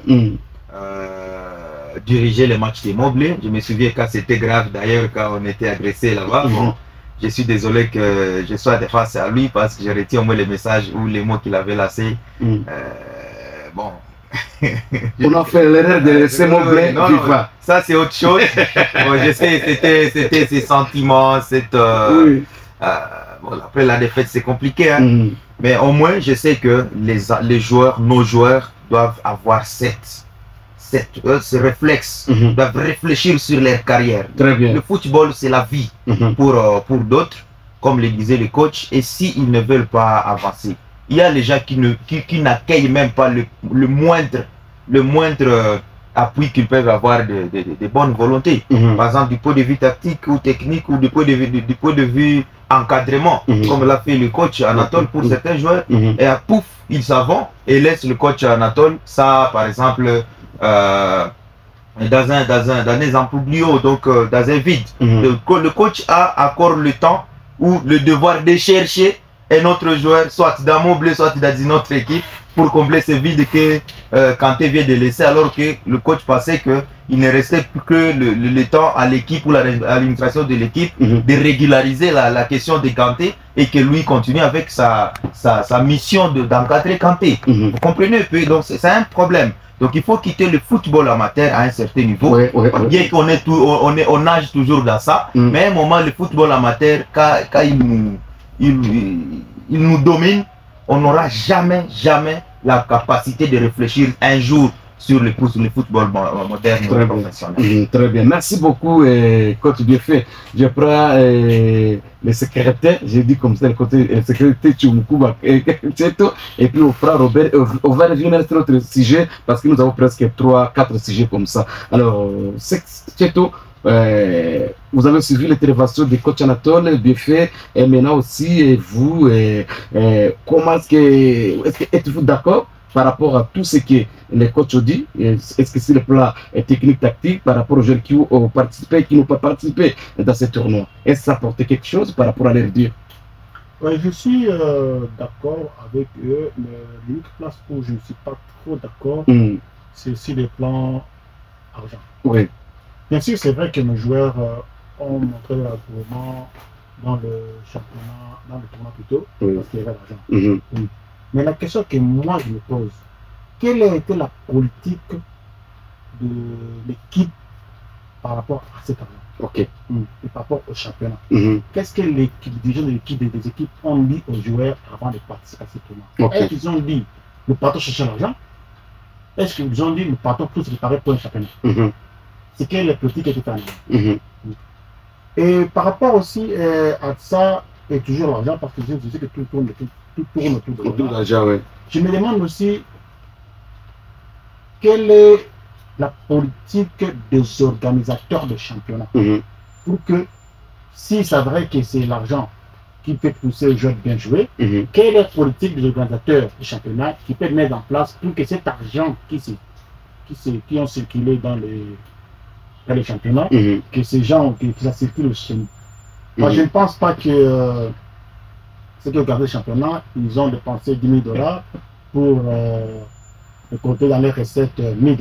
diriger les matchs de Mobley. Je me souviens quand c'était grave d'ailleurs, quand on était agressé là-bas. Bon, je suis désolé que je sois de face à lui parce que j'ai retiré au moins les messages ou les mots qu'il avait laissés. Bon. On a fait l'erreur de laisser Mobley. Ça c'est autre chose. Bon, je sais, c'était ses sentiments, bon, après la défaite c'est compliqué, hein. Mais au moins je sais que nos joueurs doivent avoir ce réflexe, doivent réfléchir sur leur carrière. Très bien. Le football c'est la vie pour d'autres, comme le disait le coach, et s'ils ne veulent pas avancer, il y a les gens qui n'accueillent même pas le moindre appui qu'ils peuvent avoir de bonne volonté. Par exemple, du point de vue tactique ou technique ou du point de vue encadrement, comme l'a fait le coach Anatole pour certains joueurs. Et à pouf, ils s'en vont et laissent le coach Anatole, ça par exemple, dans un embouglio, donc dans un vide. Le coach a encore le temps ou le devoir de chercher un autre joueur, soit dans Mobley, soit dans une autre équipe, pour combler ce vide que Kanté vient de laisser, alors que le coach pensait qu'il ne restait plus que le temps à l'équipe ou à l'administration de l'équipe de régulariser la question de Kanté et que lui continue avec sa mission d'encadrer Kanté. Vous comprenez un peu? Donc c'est un problème. Donc il faut quitter le football amateur à un certain niveau. Bien qu'on est on nage toujours dans ça, mais à un moment, le football amateur, quand il nous domine, on n'aura jamais la capacité de réfléchir un jour sur le football moderne professionnel. Très bien. Merci beaucoup, coach Bienfait. Je prends le secrétaire, j'ai dit comme ça, le côté secrétaire Tchoumoukou, et puis on fera Robert. On va revenir sur notre sujet parce que nous avons presque 3-4 sujets comme ça. Alors, Tcheto, vous avez suivi l'intervention de coach Anatole Bienfait et maintenant aussi, et vous, comment est-ce que êtes-vous d'accord par rapport à tout ce que les coachs ont dit? Est-ce que c'est le plan technique tactique par rapport aux jeunes qui ont participé et qui n'ont pas participé dans ce tournoi? Est-ce que ça apporte quelque chose par rapport à leur dire? Oui, je suis d'accord avec eux, mais l'unique place où je ne suis pas trop d'accord, c'est sur le plan argent. Oui. Bien sûr, c'est vrai que nos joueurs ont montré l'engouement dans le championnat, dans le tournoi plutôt, parce qu'il y avait l'argent. Mais la question que moi je me pose, quelle a été la politique de l'équipe par rapport à cet argent? Et par rapport au championnat. Qu'est-ce que les dirigeants de l'équipe, des équipes ont dit aux joueurs avant de participer à ce tournoi? Est-ce qu'ils ont dit, nous partons chercher l'argent? Est-ce qu'ils ont dit, nous partons pour se préparer pour un championnat? C'est quelle est la politique qui a été faite? Et par rapport aussi à ça, et toujours l'argent, parce que je sais que tout tourne autour de l'argent. Je me demande aussi quelle est la politique des organisateurs de championnat pour que, si c'est vrai que c'est l'argent qui peut pousser les joueurs bien jouer, quelle est la politique des organisateurs du championnat qui peut mettre en place pour que cet argent qui ont circulé dans les championnats, que ces gens qui ça circule chez nous. Moi, je ne pense pas que ceux qui ont gardé le championnat, ils ont dépensé 10 000 $ pour compter dans les recettes 1 000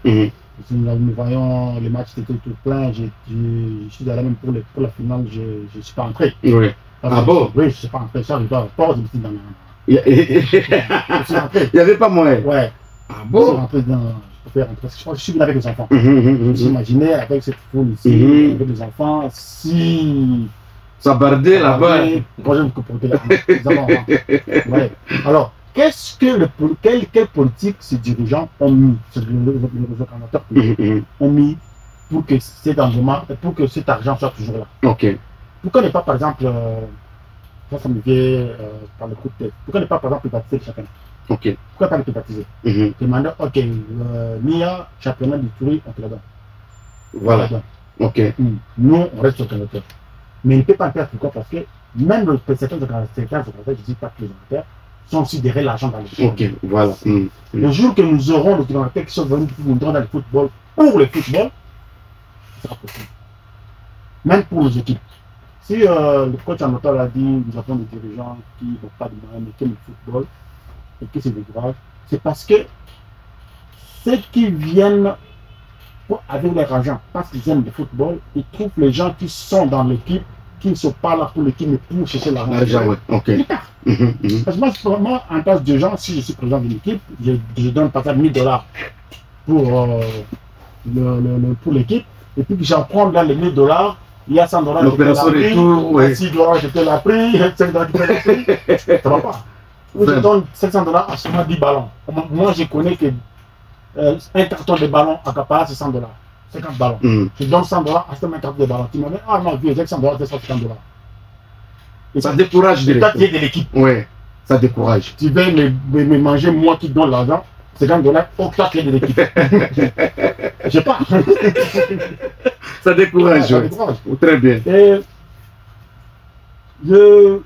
$. Si nous voyons les matchs étaient tout pleins, je suis allé même pour la finale, je ne suis pas entré. Ah bon? Oui, je ne suis pas entré. Ça, je dois pas, je suis dans il n'y avait pas moyen. Ouais. Ah bon? Je suis rentré dans. Je suis venu avec les enfants. J'imaginais avec cette foule ici, avec les enfants, si. Ça bardait là-bas. Moi, je me comportais les enfants. Ouais. Alors, quelle politique ces dirigeants ont mis, les organisateurs ont mis pour que cet engouement, pour que cet argent soit toujours là? Pourquoi ne pas, par exemple, ça me vient par le coup de tête, pourquoi ne pas, par exemple, privatiser le championnat? Pourquoi pas le privatiser? Demander, Mia, championnat du Touri, on te la donne. Voilà. Nous, on reste organisateurs. Mais il ne peut pas le faire. Pourquoi? Parce que même certains organisateurs, je ne dis pas que les organisateurs, sont aussi derrière l'argent dans le football. Voilà. Le jour que nous aurons des organisateurs qui sont venus dans le football, pour le football, ce sera possible. Même pour nos équipes. Si le coach Anatole a dit, nous avons des dirigeants qui n'ont pas de moyens, mais qui aiment le football, et qui se découragent, c'est parce que ceux qui viennent avec leur argent, parce qu'ils aiment le football, ils trouvent les gens qui sont dans l'équipe, qui ne sont pas là pour l'équipe, mais pour chercher l'argent. Parce que moi, en place de gens, si je suis président d'une équipe, je donne par exemple 1 000 $ pour l'équipe, et puis j'en prends dans les 1 000 $, il y a 100 $, l'opération retour, 6 $, je te l'ai pris, 5 $, je te l'ai pris, ça va pas. Ou je donne 700 $ à seulement 10 ballons. Moi, je connais que un carton de ballons à Capara, c'est 100 $. 50 ballons. Je donne 100 $ à seulement un carton de ballons. Tu m'as dit, ah non, vieux, j'ai 100 $, c'est 150 $. Et ça décourage de l'équipe. Oui, ça décourage. Tu veux me manger, moi qui donne l'argent, 50 $, au toi qui es de l'équipe. Je sais pas. Ça décourage, ça décourage. Très bien. Et je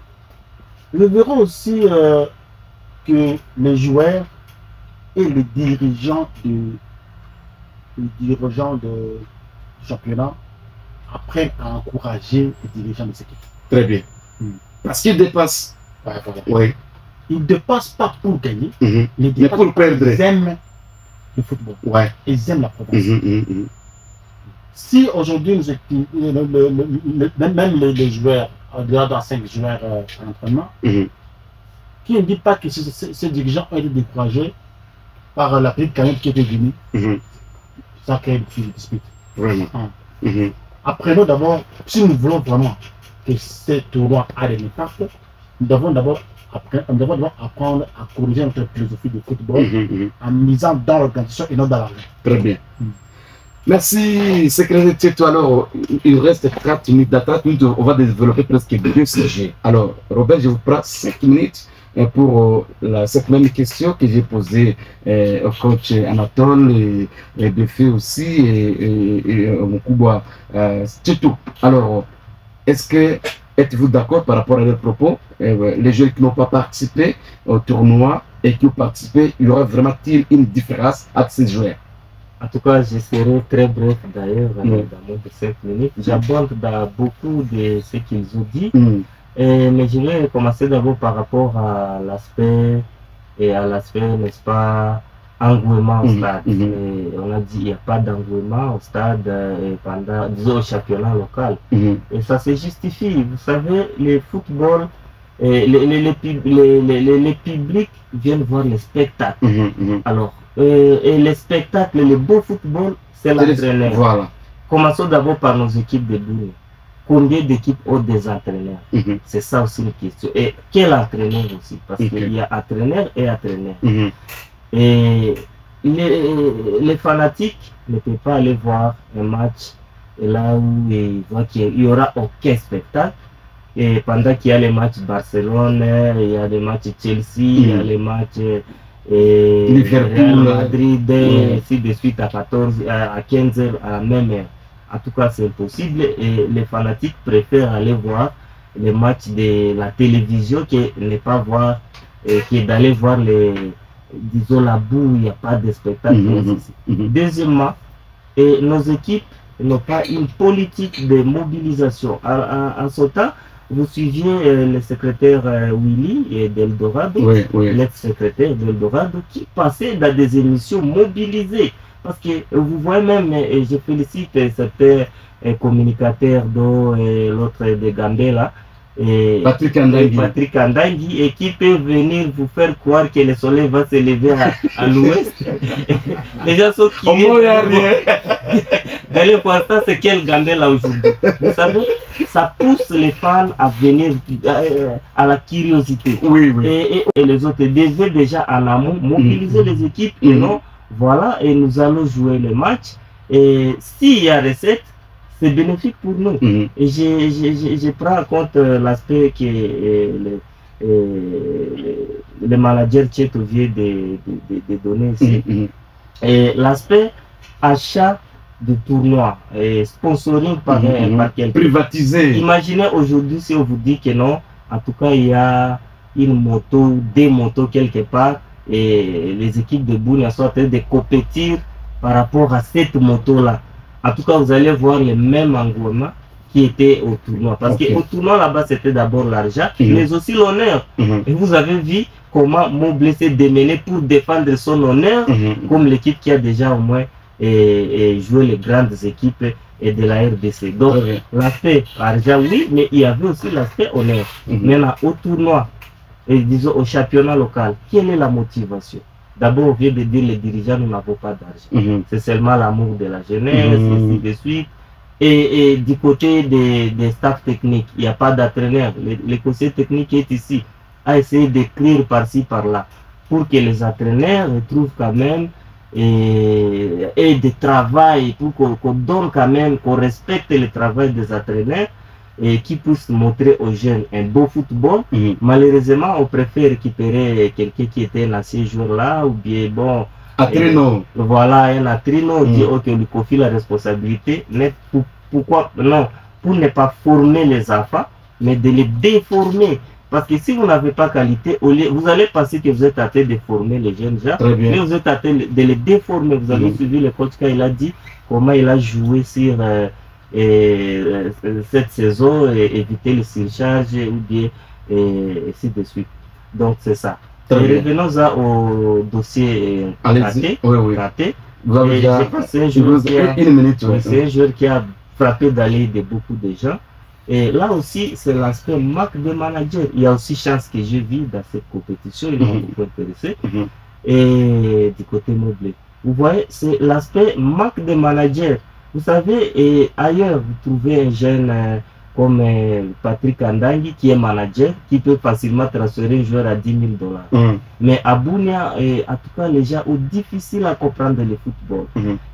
verrai aussi que les joueurs et les dirigeants du championnat apprennent à encourager les dirigeants de cette équipe. Très bien. Parce qu'ils dépassent. Ils ne dépassent pas pour gagner, mais pour perdre. Ils aiment le football. Ils aiment la province. Si aujourd'hui, même les joueurs, au-delà de 5 joueurs en entraînement, qui ne dit pas que ces dirigeants ont été découragés par la petite canette qui était venue. Ça crée une dispute. Vraiment. Apprenons d'abord, si nous voulons vraiment que ce tournoi ait un impact, nous devons d'abord apprendre à corriger notre philosophie de football en misant dans l'organisation et non dans l'argent. Très bien. Merci, secrétaire Tcheto. Alors, il reste 30 minutes. Dans 30 minutes, on va développer presque 2 sujets. Alors, Robert, je vous prends 5 minutes pour cette même question que j'ai posée au coach Anatole et Befé aussi et Moukouba Tcheto. Alors, êtes-vous d'accord par rapport à leurs propos? Les joueurs qui n'ont pas participé au tournoi et qui ont participé, il y aura vraiment-t-il une différence entre ces joueurs? En tout cas, je serai très bref d'ailleurs, dans moins de 5 minutes. J'aborde dans beaucoup de ce qu'ils ont dit, mais je vais commencer d'abord par rapport à l'aspect, n'est-ce pas, engouement au stade. On a dit qu'il n'y a pas d'engouement au stade disons, au championnat local. Et ça se justifie. Vous savez, le football, les publics viennent voir les spectacles. Alors, et les spectacles, le beau football, c'est l'entraîneur. Voilà. Commençons d'abord par nos équipes de boule. Combien d'équipes ont des entraîneurs? C'est ça aussi une question. Et quel entraîneur aussi? Parce qu'il y a entraîneur et entraîneur. Et les fanatiques ne peuvent pas aller voir un match là où ils voient qu'il n'y aura aucun spectacle. Et pendant qu'il y a les matchs Barcelone, il y a les matchs Chelsea, il y a les matchs Real Madrid, ainsi de suite à 15 heures à la même heure. En tout cas, c'est impossible et les fanatiques préfèrent aller voir les matchs de la télévision que ne pas voir, que d'aller voir disons la boue, il n'y a pas de spectacle. Deuxièmement, nos équipes n'ont pas une politique de mobilisation. En ce temps, vous suiviez le secrétaire Willy d'Eldorado, l'ex-secrétaire d'Eldorado, qui passait dans des émissions mobilisées. Parce que vous voyez même, et je félicite certains communicateurs, dont l'autre de Gambé là, Patrick Andangui, et qui peut venir vous faire croire que le soleil va se lever à l'ouest. Les gens sont qui d'aller voir ça, c'est quel Gambé là aujourd'hui. Vous savez, ça pousse les fans à venir à la curiosité. Et les autres devaient déjà en amont mobiliser les équipes et non. Voilà, et nous allons jouer le match. Et s'il y a recette, c'est bénéfique pour nous. Et je prends en compte l'aspect que le manager Tcheto vient de donner ici. Et l'aspect achat de tournois et sponsoring par quelqu'un. Privatisé. Imaginez aujourd'hui si on vous dit que non, en tout cas il y a une moto, des motos quelque part. Et les équipes de Bounia sont en train de compétir par rapport à cette moto-là. En tout cas, vous allez voir le même engouement qui était au tournoi. Parce qu'au tournoi, là-bas, c'était d'abord l'argent, mais aussi l'honneur. Et vous avez vu comment Mobley s'est démené pour défendre son honneur, comme l'équipe qui a déjà au moins joué les grandes équipes et de la RDC. Donc, l'aspect argent, oui, mais il y avait aussi l'aspect honneur. Maintenant, au tournoi, et disons au championnat local, quelle est la motivation? D'abord, on vient de dire les dirigeants, nous n'avons pas d'argent. C'est seulement l'amour de la jeunesse, ainsi de suite. Et du côté des staffs techniques, il n'y a pas d'entraîneur. Le conseil technique est ici, à essayer d'écrire par-ci, par-là, pour que les entraîneurs trouvent quand même et de travail, pour qu'on donne quand même, qu'on respecte le travail des entraîneurs, et qui puisse montrer aux jeunes un beau football. Malheureusement, on préfère récupérer quelqu'un qui était un ancien joueur là, ou bien bon... Atrino. Voilà, un Atrino, dit ok, on lui confie la responsabilité. Mais pourquoi non? Pour ne pas former les enfants, mais de les déformer. Parce que si vous n'avez pas qualité, vous allez penser que vous êtes en train de former les jeunes gens, mais vous êtes en train de les déformer. Vous avez suivi le coach quand il a dit comment il a joué sur... cette saison et éviter le surcharge ou bien ainsi de suite. Donc c'est ça. Revenons au dossier raté. C'est un joueur qui a frappé dans l'œil de beaucoup de gens. Et là aussi, c'est l'aspect marque de manager. Il y a aussi chance que j'ai vu dans cette compétition, ils m'ont beaucoup intéressé. et du côté Moblé. Vous voyez, c'est l'aspect manque de manager. Vous savez, et ailleurs, vous trouvez un jeune comme Patrick Andangi qui est manager, qui peut facilement transférer un joueur à 10 000 $. Mais à Bunia, en tout cas, les gens ont difficile à comprendre le football.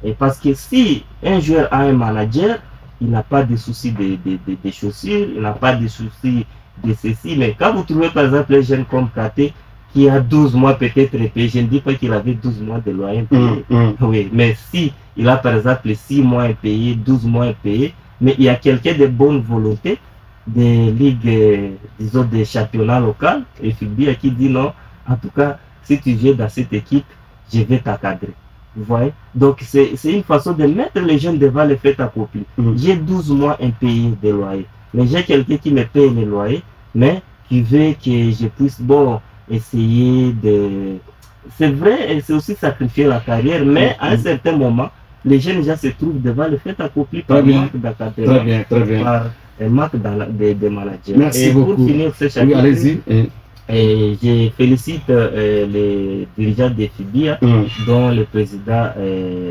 Et parce que si un joueur a un manager, il n'a pas de soucis de chaussures, il n'a pas de soucis de ceci. Mais quand vous trouvez par exemple un jeune comme Kate, qui a 12 mois peut-être payé, je ne dis pas qu'il avait 12 mois de loyer payé. Oui, mais si il a par exemple 6 mois impayés, 12 mois impayés, mais il y a quelqu'un de bonne volonté des ligues, disons des championnats locaux, et Fibia qui dit non, en tout cas, si tu viens dans cette équipe, je vais t'encadrer. Vous voyez? Donc c'est une façon de mettre les jeunes devant le fait accompli. J'ai 12 mois impayés de loyer, mais j'ai quelqu'un qui me paye les loyers, mais qui veut que je puisse, bon, essayer de... C'est vrai, c'est aussi sacrifier la carrière, mais à un certain moment, les jeunes gens se trouvent devant le fait accompli par manque d'encadrement, par manque de managers. Merci et beaucoup. Pour finir ce chapitre, allez-y. Et je félicite les dirigeants de Fibia, dont le président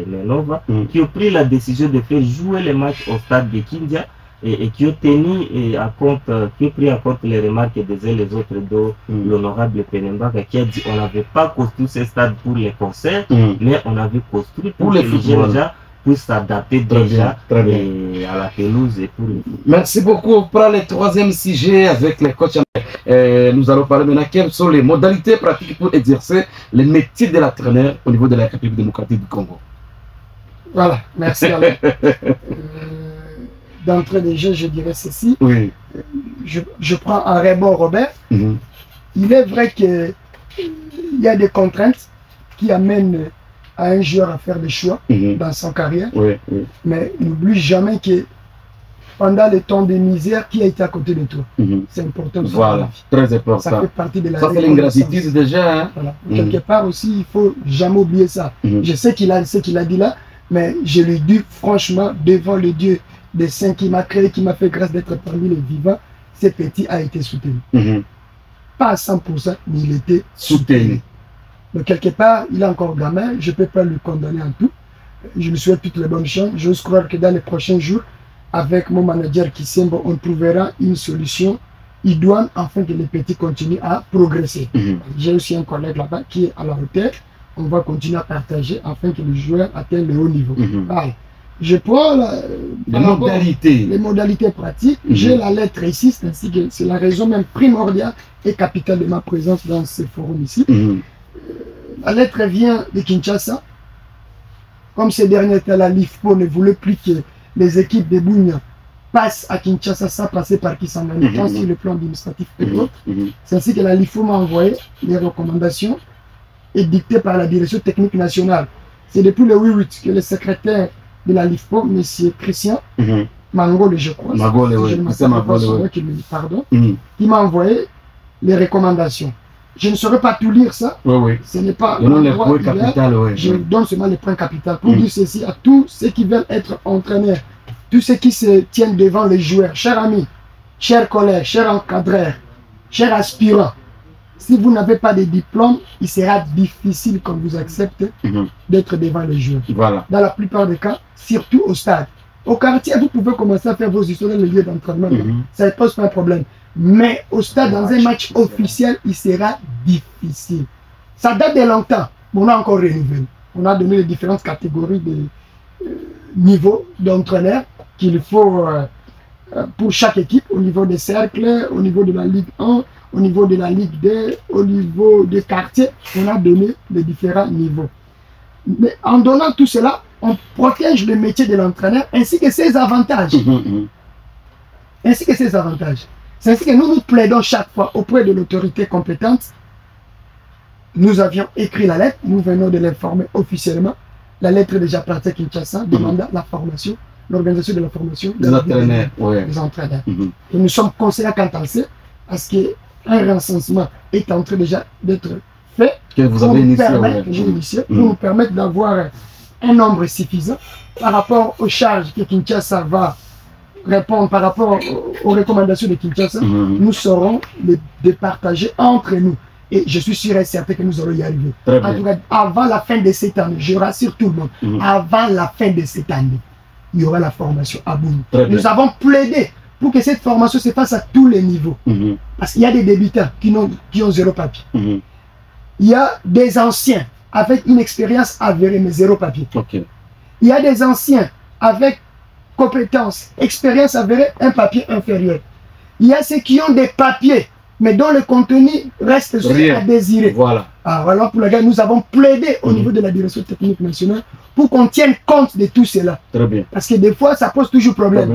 Nenova, qui ont pris la décision de faire jouer les matchs au stade de Kindia et qui ont tenu à compte, qui ont pris en compte les remarques des uns et les autres de l'honorable Penembaka, qui a dit on n'avait pas construit ce stade pour les concerts, mais on avait construit pour les jeunes gens puissent s'adapter déjà à la pelouse et pour les... Merci beaucoup. On prend le troisième sujet avec les coachs. Nous allons parler maintenant quelles sont les modalités pratiques pour exercer le métier de l'entraîneur au niveau de la République démocratique du Congo. Voilà, merci Alain. D'entrée de jeu, je dirais ceci. Oui. Je prends un Raymond Robert. Il est vrai qu'il y a des contraintes qui amènent à un joueur à faire des choix dans son carrière. Mais n'oublie jamais que pendant le temps de misère, qui a été à côté de toi. C'est important. Voilà, très important. Ça fait partie de la ça fait l'ingratitude déjà. Hein? Voilà. Quelque part aussi, il ne faut jamais oublier ça. Je sais qu'il a ce qu'il a dit là, mais je lui dis franchement, devant le Dieu des saints qui m'a créé, qui m'a fait grâce d'être parmi les vivants, ce petit a été soutenu. Pas à 100%, mais il était soutenu. Donc quelque part, il est encore gamin, je ne peux pas lui condamner en tout. Je lui souhaite toutes les bonnes chances. J'ose croire que dans les prochains jours, avec mon manager qui semble, on trouvera une solution idoine afin que les petits continuent à progresser. J'ai aussi un collègue là-bas qui est à la hauteur. On va continuer à partager afin que les joueurs atteignent le haut niveau. Voilà. Je prends les modalités pratiques. J'ai la lettre ici, c'est la raison même primordiale et capitale de ma présence dans ce forum ici. La lettre vient de Kinshasa. Comme ces derniers temps, la LIFPO ne voulait plus que les équipes de Bunia passent à Kinshasa sans passer par Kisangani, tant sur le plan administratif et autres. C'est ainsi que la LIFPO m'a envoyé les recommandations édictées par la direction technique nationale. C'est depuis le 8 que le secrétaire de la LIFPO, M. Christian Mangole, je crois, qui m'a envoyé les recommandations. Je ne saurais pas tout lire ça. Ce n'est pas le point capital. Je donne seulement les points capitaux pour dire ceci à tous ceux qui veulent être entraîneurs, tous ceux qui se tiennent devant les joueurs. Chers amis, chers collègues, chers encadreurs, chers aspirants, si vous n'avez pas de diplôme, il sera difficile qu'on vous accepte d'être devant les joueurs. Dans la plupart des cas, surtout au stade. Au quartier, vous pouvez commencer à faire vos histoires dans le lieu d'entraînement. Ça ne pose pas un problème. Mais au stade, dans un match officiel, il sera difficile. Ça date de longtemps, mais on a encore renouvelé. On a donné les différentes catégories de niveaux d'entraîneurs qu'il faut pour chaque équipe, au niveau des cercles, au niveau de la Ligue 1, au niveau de la Ligue 2, au niveau des quartiers. On a donné les différents niveaux. Mais en donnant tout cela, on protège le métier de l'entraîneur ainsi que ses avantages. Ainsi que ses avantages. C'est ainsi que nous plaidons chaque fois auprès de l'autorité compétente. Nous avions écrit la lettre, nous venons de l'informer officiellement. La lettre est déjà partie à Kinshasa, demandant la formation, l'organisation de la formation des entraîneurs. Et nous sommes conseillés quant à ça, parce qu'un recensement est en train déjà d'être fait pour nous permettre d'avoir un nombre suffisant par rapport aux charges que Kinshasa va répondre par rapport aux recommandations de Kinshasa. Nous saurons les départager entre nous. Et je suis sûr et certain que nous allons y arriver. En tout cas, avant la fin de cette année, je rassure tout le monde, avant la fin de cette année, il y aura la formation à Boum. Nous avons plaidé pour que cette formation se fasse à tous les niveaux. Parce qu'il y a des débutants qui ont zéro papier. Il y a des anciens avec une expérience avérée, mais zéro papier. Il y a des anciens avec compétences, expérience avérée, un papier inférieur. Il y a ceux qui ont des papiers, mais dont le contenu reste à désirer. Voilà. Alors pour lequel nous avons plaidé au niveau de la direction technique nationale pour qu'on tienne compte de tout cela. Très bien. Parce que des fois, ça pose toujours problème.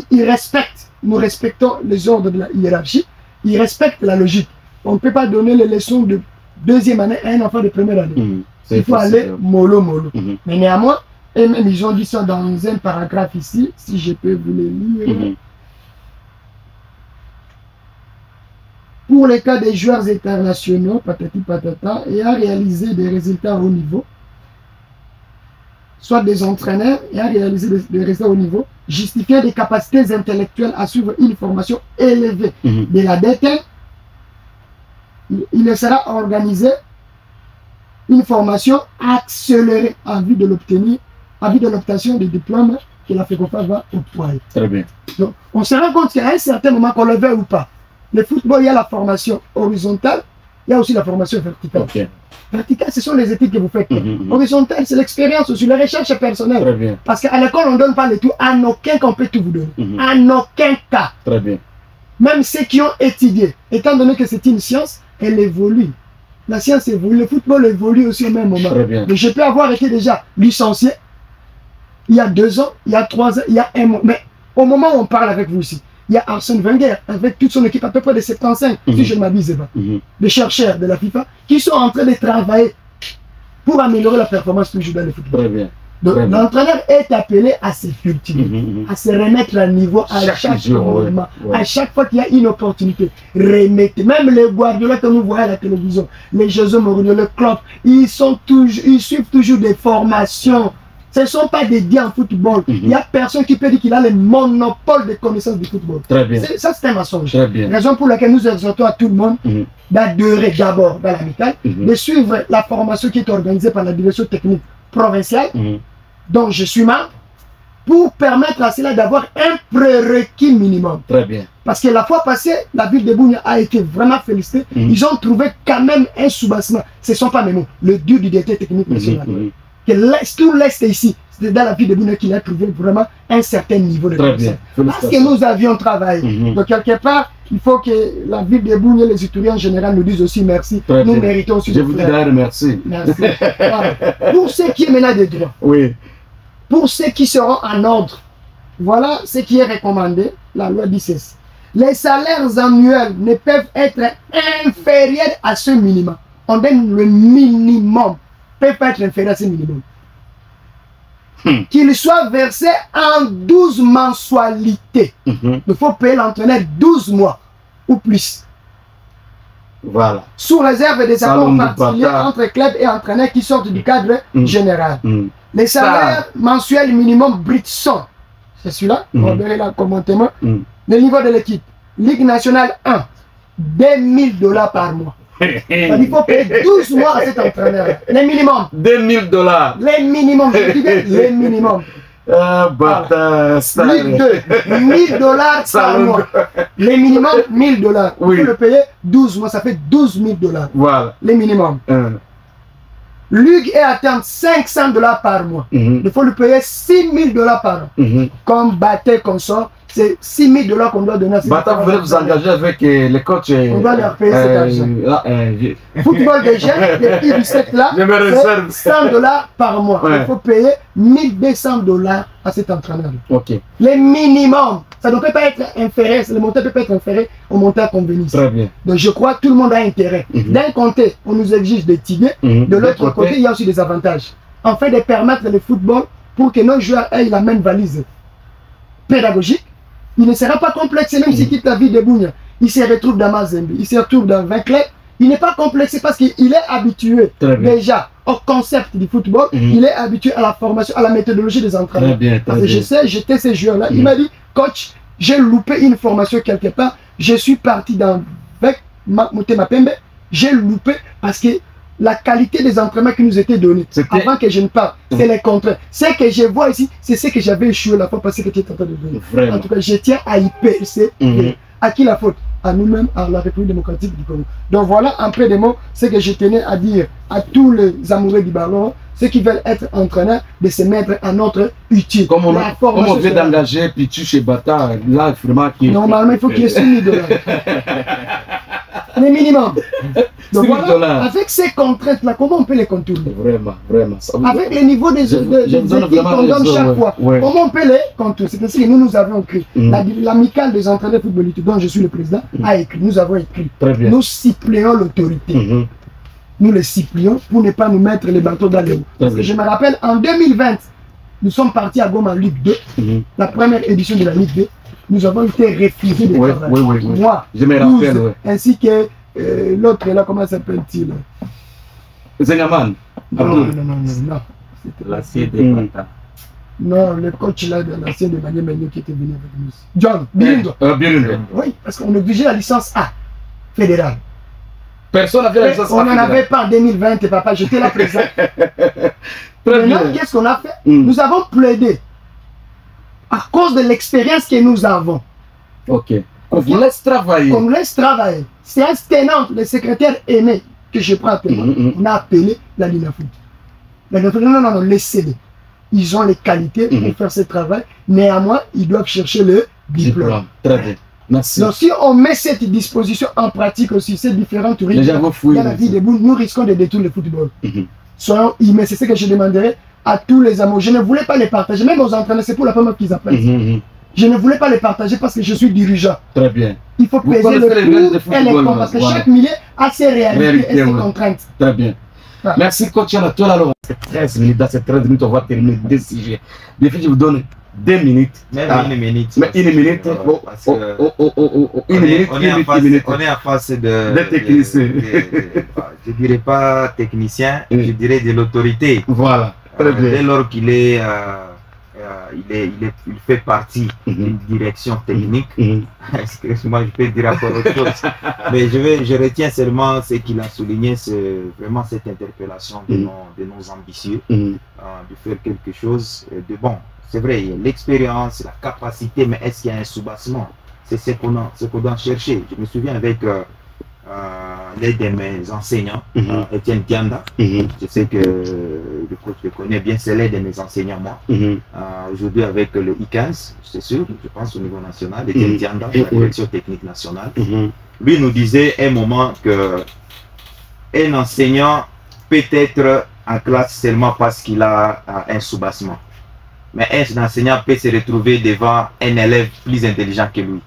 Ils respectent, nous respectons les ordres de la hiérarchie, ils respectent la logique. On ne peut pas donner les leçons de deuxième année à un enfant de première année. Il faut aller mollo. Mais néanmoins, et même ils ont dit ça dans un paragraphe ici, si je peux vous le lire. Pour les cas des joueurs internationaux, patati patata, et à réaliser des résultats au niveau, soit des entraîneurs et à réaliser des résultats au niveau, justifiant des capacités intellectuelles à suivre une formation élevée de la DTN, il sera organisé une formation accélérée en vue de l'obtention des diplômes que la FECOFA va octroyer. Très bien. Donc, on se rend compte qu'à un certain moment, qu'on le veuille ou pas, le football, il y a la formation horizontale, il y a aussi la formation verticale. Verticale, ce sont les études que vous faites. Horizontale, c'est l'expérience aussi, la recherche personnelle. Très bien. Parce qu'à l'école, on ne donne pas le tout. En aucun cas, on peut tout vous donner. En aucun cas. Très bien. Même ceux qui ont étudié, étant donné que c'est une science, elle évolue. La science évolue, le football évolue aussi au même moment. Très bien. Mais je peux avoir été déjà licencié il y a 2 ans, il y a 3 ans, il y a 1 mois. Mais au moment où on parle avec vous ici, il y a Arsène Wenger avec toute son équipe, à peu près de 75, si je ne m'abuse pas, des chercheurs de la FIFA, qui sont en train de travailler pour améliorer la performance toujours dans le football. Très bien. Donc l'entraîneur est appelé à se cultiver, à se remettre à niveau à chaque moment, à chaque fois qu'il y a une opportunité. Remettez, même les Guardiola que nous voyons à la télévision, les José Mourinho, le club, ils suivent toujours des formations. Ce ne sont pas des dédiés en football. Il n'y a personne qui peut dire qu'il a le monopole de connaissances du football. Très bien. Ça, c'est un mensonge. Très bien. Raison pour laquelle nous exhortons à tout le monde d'adhérer d'abord dans l'amicale, de suivre la formation qui est organisée par la direction technique provinciale, dont je suis membre, pour permettre à cela d'avoir un prérequis minimum. Très bien. Parce que la fois passée, la ville de Bougna a été vraiment félicitée. Ils ont trouvé quand même un soubassement. Ce ne sont pas mes mots. Le dur du directeur technique national. Que tout l'Est ici, c'était dans la ville de Bougna qu'il a trouvé vraiment un certain niveau de réussite. Parce que nous avions travaillé. Donc quelque part, il faut que la ville de Bougna, les étudiants en général nous disent aussi merci. Nous méritons aussi. Je vous dis d'ailleurs merci. Merci. Voilà. Pour ceux qui est maintenant des droits. Oui. Pour ceux qui seront en ordre, voilà ce qui est recommandé, la loi dit ceci. Les salaires annuels ne peuvent être inférieurs à ce minimum. On donne le minimum, ne peut pas être inférieur à ce minimum. Qu'il soit versé en 12 mensualités. Il faut payer l'entraîneur 12 mois ou plus. Voilà. Sous réserve des accords particuliers entre clubs et entraîneurs qui sortent du cadre général. Les salaires mensuels minimum brut sont, c'est celui-là, on verra là commentement, le niveau de l'équipe. Ligue nationale 1, $2000 par mois. Il faut payer 12 mois à cet entraîneur. Les minimums. $2000. Les minimums, je dis bien les minimums. Ligue 2, $1000 par mois. Les minimums, $1000. Il faut le payer 12 mois, ça fait $12 000. Voilà. Les minimums. Ligue est à terme $500 par mois. Il faut lui payer $6000 par an. Comme Baté, comme ça, c'est $6000 qu'on doit donner à ces Baté, vous voulez vous engager avec les coachs. On doit leur payer cet argent. Football des jeunes, depuis du 7 là, c'est $100 par mois. Il faut payer $1200 à cet entraîneur. Les minimums, ça ne peut pas être inférieur, le montant ne peut pas être inférieur au montant convenu. Très bien. Donc je crois que tout le monde a intérêt. D'un côté, on nous exige d'étudier, de l'autre côté, il y a aussi des avantages. Afin de permettre le football pour que nos joueurs aient la même valise pédagogique. Il ne sera pas complexé, même s'il quitte la ville de Bougna. Il se retrouve dans Mazembe, il se retrouve dans 20 clubs. Il n'est pas complexé parce qu'il est habitué déjà au concept du football. Il est habitué à la formation, à la méthodologie des entraîneurs. Parce que je sais, j'étais ces joueurs-là. Il m'a dit, coach, j'ai loupé une formation quelque part. Je suis parti avec Motema Pembe. j'ai loupé parce que la qualité des entraînements qui nous étaient donnés, avant que je ne parle, c'est les contraires. Ce que je vois ici, c'est ce que j'avais échoué la fois passée que tu étais en train de donner. En tout cas, je tiens à y persévérer. À qui la faute? À nous-mêmes, à la République démocratique du Congo. Donc voilà, en peu de mots, ce que je tenais à dire à tous les amoureux du ballon, ceux qui veulent être entraîneurs, de se mettre à notre utile. Comme on vient d'engager Pichu chez Bata, là, vraiment... Normalement, il faut qu'il y ait 6 000 $. Le minimum. Donc voilà, avec ces contraintes-là, comment on peut les contourner? Vraiment, vraiment. Avec les niveaux des équipes qu'on donne chaque fois, comment on peut les contourner? C'est ainsi que nous avons écrit. L'amicale des entraîneurs footballistes, dont je suis le président, a écrit. Nous avons écrit. Nous suppléons l'autorité. Nous les supplions pour ne pas nous mettre les bateaux dans les roues. Parce que je me rappelle, en 2020, nous sommes partis à Goma en Ligue 2, la première édition de la Ligue 2. Nous avons été refusés de travail. Moi, je me rappelle, ainsi que l'autre là, comment s'appelle-t-il? Zengaman. Non. L'acier des Bata. Non, le coach là de l'ancien de Manier Menyo qui était venu avec nous. John Birindo. Oui, parce qu'on exigeait la licence A fédérale. Personne n'avait la licence A. On n'en avait pas en 2020, papa, j'étais là présent. Maintenant, qu'est-ce qu'on a fait? Nous avons plaidé à cause de l'expérience que nous avons. Ok. On vous laisse travailler. On nous laisse travailler. C'est un tenant, le secrétaire aimé que je prends actuellement. On a appelé la Linafoot. La Linafoot, non, laissez-les. Ils ont les qualités pour faire ce travail. Néanmoins, ils doivent chercher le diplôme. Très bien. Merci. Donc, si on met cette disposition en pratique aussi, ces différentes rythmes dans la vie debout, nous risquons de détruire le football. Soyons humains, c'est ce que je demanderais à tous les amours. Je ne voulais pas les partager, même aux entraîneurs, c'est pour la première fois qu'ils apprennent. Je ne voulais pas les partager parce que je suis dirigeant. Très bien. Il faut peser le pour et les cons, parce que chaque milieu a ses réalités et ses contraintes. Très bien. Merci, coach Anatole. Alors, c'est 13 minutes. Dans ces 13 minutes, on va terminer deux sujets. Bien fait, je vous donne 2 minutes. Même une minute. Mais une minute. On est en face de technicien. Je ne dirais pas technicien, je dirais de l'autorité. Voilà. Très bien. Dès lors qu'il est. Il fait partie d'une direction technique. Excuse-moi, je peux dire encore autre chose. Mais je retiens seulement ce qu'il a souligné, c'est vraiment cette interpellation de nos ambitieux, de faire quelque chose de bon. C'est vrai, il y a l'expérience, la capacité, mais est-ce qu'il y a un soubassement? C'est ce qu'on doit chercher. Je me souviens avec l'aide de mes enseignants, Étienne Tianda. Je sais que le coach le connaît bien, c'est l'aide de mes enseignants, moi. Aujourd'hui, avec le I15, c'est sûr, je pense au niveau national, Étienne Tianda, la direction technique nationale. Lui nous disait à un moment que un enseignant peut être en classe seulement parce qu'il a un soubassement. Mais un enseignant peut se retrouver devant un élève plus intelligent que lui.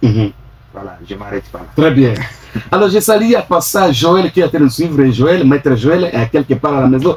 Voilà, je m'arrête pas là. Très bien. Alors, je salue à passage Joël qui est en train de suivre. Joël, maître Joël, est quelque part à la maison.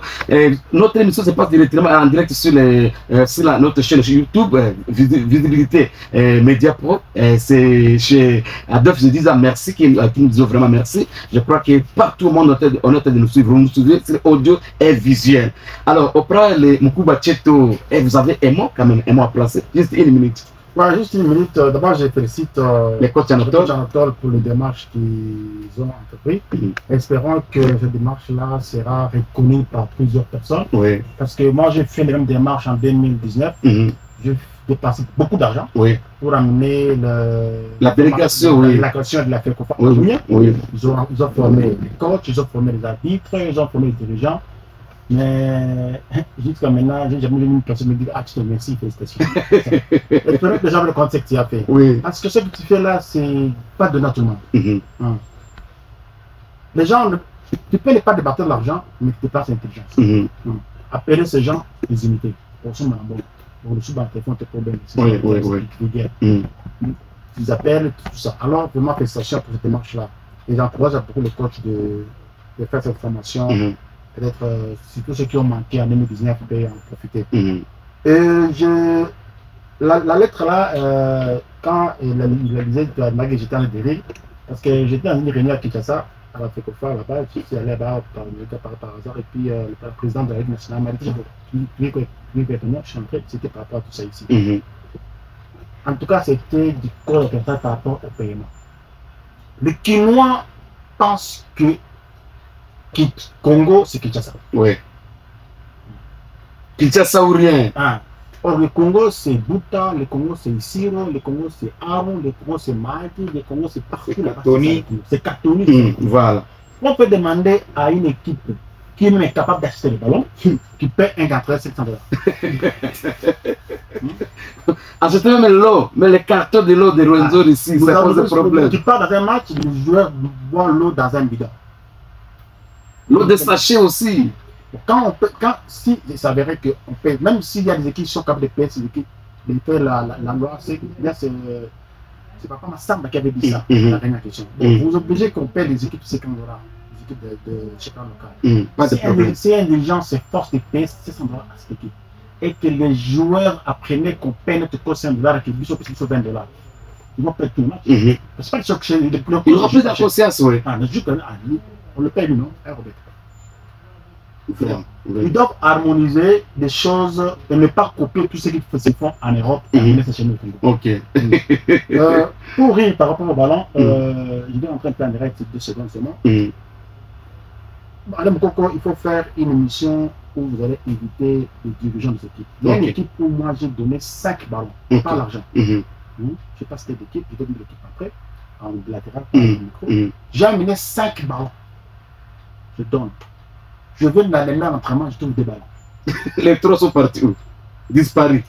Notre émission se passe directement en direct sur notre chaîne YouTube, Visibilité Média Pro. C'est chez Adolphe, je dis merci, qui nous dit vraiment merci. Je crois que partout au monde, on est en train de nous suivre. Vous nous suivez, c'est audio et visuel. Alors, auprès de Moukuba Cheto, vous avez un mot quand même, un mot à placer. Juste une minute. Ouais, juste une minute. D'abord, je félicite les coachs Anatole pour les démarches qu'ils ont entreprises. Espérons que cette démarche-là sera reconnue par plusieurs personnes. Parce que moi, j'ai fait les mêmes démarches en 2019. J'ai dépassé beaucoup d'argent pour amener la délégation de la FECOFA. Ils ont formé les coachs, ils ont formé les arbitres, ils ont formé les dirigeants. Mais jusqu'à maintenant, j'ai jamais vu une personne me dire « Ah, tu te remercie, félicitations ». Espérons que les gens le comptent ce que tu as fait. Parce que ce que tu fais là, c'est pas donné à tout le monde. Les gens, tu peux ne pas débattre de l'argent, mais tu passes l'intelligence. Appeler ces gens, les imiter. Pour ce moment, pour le sous-banque, ils font tes problèmes. Ils appellent, tout ça. Alors, vraiment, félicitations pour cette démarche-là. Et j'encourage beaucoup les coachs de faire cette formation. Peut-être, surtout ceux qui ont manqué en 2019, peuvent en profiter. La lettre là, quand il a lisé, j'étais en dérive, parce que j'étais dans une réunion à Kinshasa, à la FECOFA là-bas, je suis allé là-bas par hasard, et puis le président de la Ligue nationale m'a dit je suis entré, c'était par rapport à tout ça ici. En tout cas, c'était du corps par rapport au paiement. Le Quinois pense que Congo, c'est Kinshasa. Oui. Kinshasa ou rien. Ah. Or, le Congo, c'est Bouta, le Congo, c'est Isiro, le Congo, c'est Aron, le Congo, c'est Mahdi, le Congo, c'est partout. C'est Katoni. Voilà. On peut demander à une équipe qui est capable d'acheter le ballon, qui paie un gars 700 $. Acheter même l'eau, mais les cartons de l'eau de Lorenzo ici, ça pose des problèmes. Tu pars dans un match, les joueurs boivent l'eau dans un bidon. L'eau de sachet aussi. Si il s'avérait qu'on paye, même s'il y a des équipes qui sont capables de payer ces équipes, de faire la loi, c'est Papa Massamba qui avait dit ça, la dernière question. Donc, vous obligez qu'on paye les équipes de 50 $, les équipes de chacun local. Pas de problème. Si un dirigeant s'efforce de payer 600 $ à cette équipe, et que les joueurs apprenaient qu'on paye notre coût 5 $ et que Bissot peut 20 $, ils vont payer tout le match. C'est pas le choc chez les clubs. Ils ont plus de conscience, oui. On le paye, lui, non? Ils doivent harmoniser des choses et ne pas copier tout ce qu'ils font en Europe et chez nous. Ok. Pour rire par rapport au ballon, je vais entrer un peu en direct 2 secondes seulement. Madame Coco, il faut faire une émission où vous allez inviter les dirigeants de cette équipe. Il y a une équipe où moi j'ai donné 5 ballons, pas l'argent. Je ne sais pas si c'était l'équipe, je vais dire l'équipe après, en bilatéral, par le micro. J'ai amené 5 ballons. Je donne. Je vais dans les mains d'entraînement, je trouve des ballons. Les 3 sont partis où? Disparus.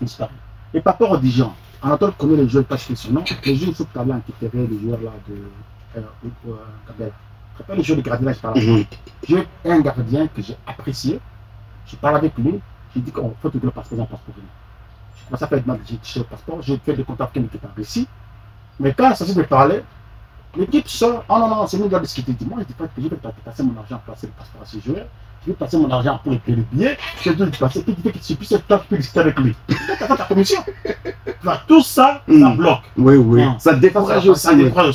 Et par rapport aux dirigeants, Anatole connaît les joueurs, pas son nom. Les joueurs sous Kablan qui étaient les joueurs là de Kabel. Je rappelle les joueurs de gardiennage par là. J'ai un gardien que j'ai apprécié. Je parle avec lui. J'ai dit qu'on faut que le passeport en passeport. Je commence à faire demande de le passeport. J'ai fait des contacts avec l'équipe ici. Mais quand il s'agit de parler, l'équipe sort. Oh non, c'est nous qui doit discuter. Moi, je dis pas que je vais passer mon argent pour passer le passeport à ces joueurs. Je vais passer mon argent pour payer le billet. Je vais passer. Qui fait que tu puisses discuter avec lui. Tu as fait ta commission. Tout ça, ça bloque. Oui. Ça décourage aussi.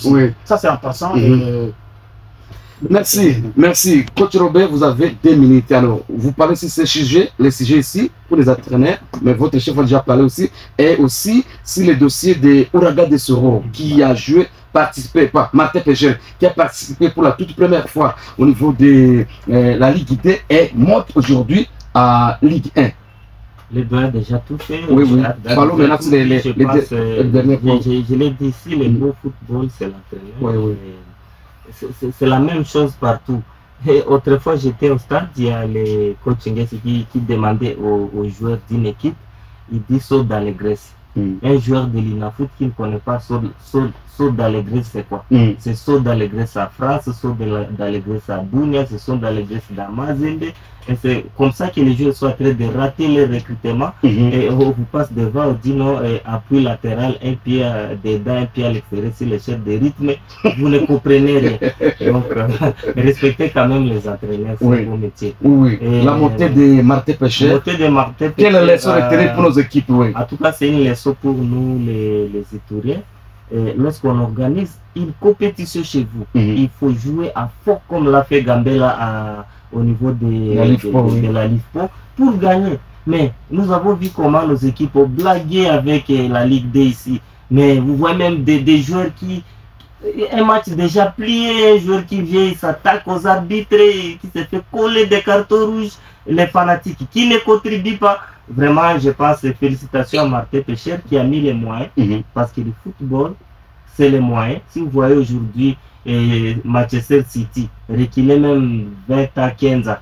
Oui. Ça, c'est en passant. Merci. Coach Robert, vous avez 2 minutes. Alors, vous parlez sur ces sujets, les sujets ici, pour les entraîneurs, mais votre chef a déjà parlé aussi, et aussi sur le dossier de Ouraga de Soro, qui a participé, Martin Péchel, qui a participé pour la toute première fois au niveau de la Ligue 2 et monte aujourd'hui à Ligue 1. Les doigts déjà tout fait. Oui. Parlons maintenant sur les derniers points. Je l'ai dit ici, le beau football, c'est l'entraîneur. Oui. C'est la même chose partout. Et autrefois, j'étais au stade, il y a les coaching qui demandaient aux joueurs d'une équipe, ils disent saute dans les graisses. Un joueur de l'INAFOOT qui ne connaît pas saute dans les graisses, c'est quoi? C'est saute dans les graisses à France, saute dans les graisses à Bounia, c'est saute dans les graisses d'Amazembe. Et c'est comme ça que les joueurs sont en train de rater le recrutement. Et on vous passe devant, on dit non, appui latéral, un pied dedans, un pied à l'extérieur, c'est le chef de rythme. Vous ne comprenez rien. Donc, respectez quand même les entraîneurs, c'est vos métiers. Oui. La montée de Martin Péchel. Quelle leçon retenue pour nos équipes? En tout cas, c'est une leçon pour nous, les Ituriens. Lorsqu'on organise une compétition chez vous, il faut jouer à fond comme l'a fait Gambela au niveau de la LIFPO pour gagner. Mais nous avons vu comment nos équipes ont blagué avec la Ligue 2 ici. Mais vous voyez même des joueurs qui... Un match déjà plié, un joueur qui vient, il s'attaque aux arbitres, qui se fait coller des cartons rouges, les fanatiques qui ne contribuent pas. Vraiment, je pense, félicitations à Martin Péchel qui a mis les moyens, parce que le football, c'est les moyens. Si vous voyez aujourd'hui Manchester City, reculé même 20 à 15 ans,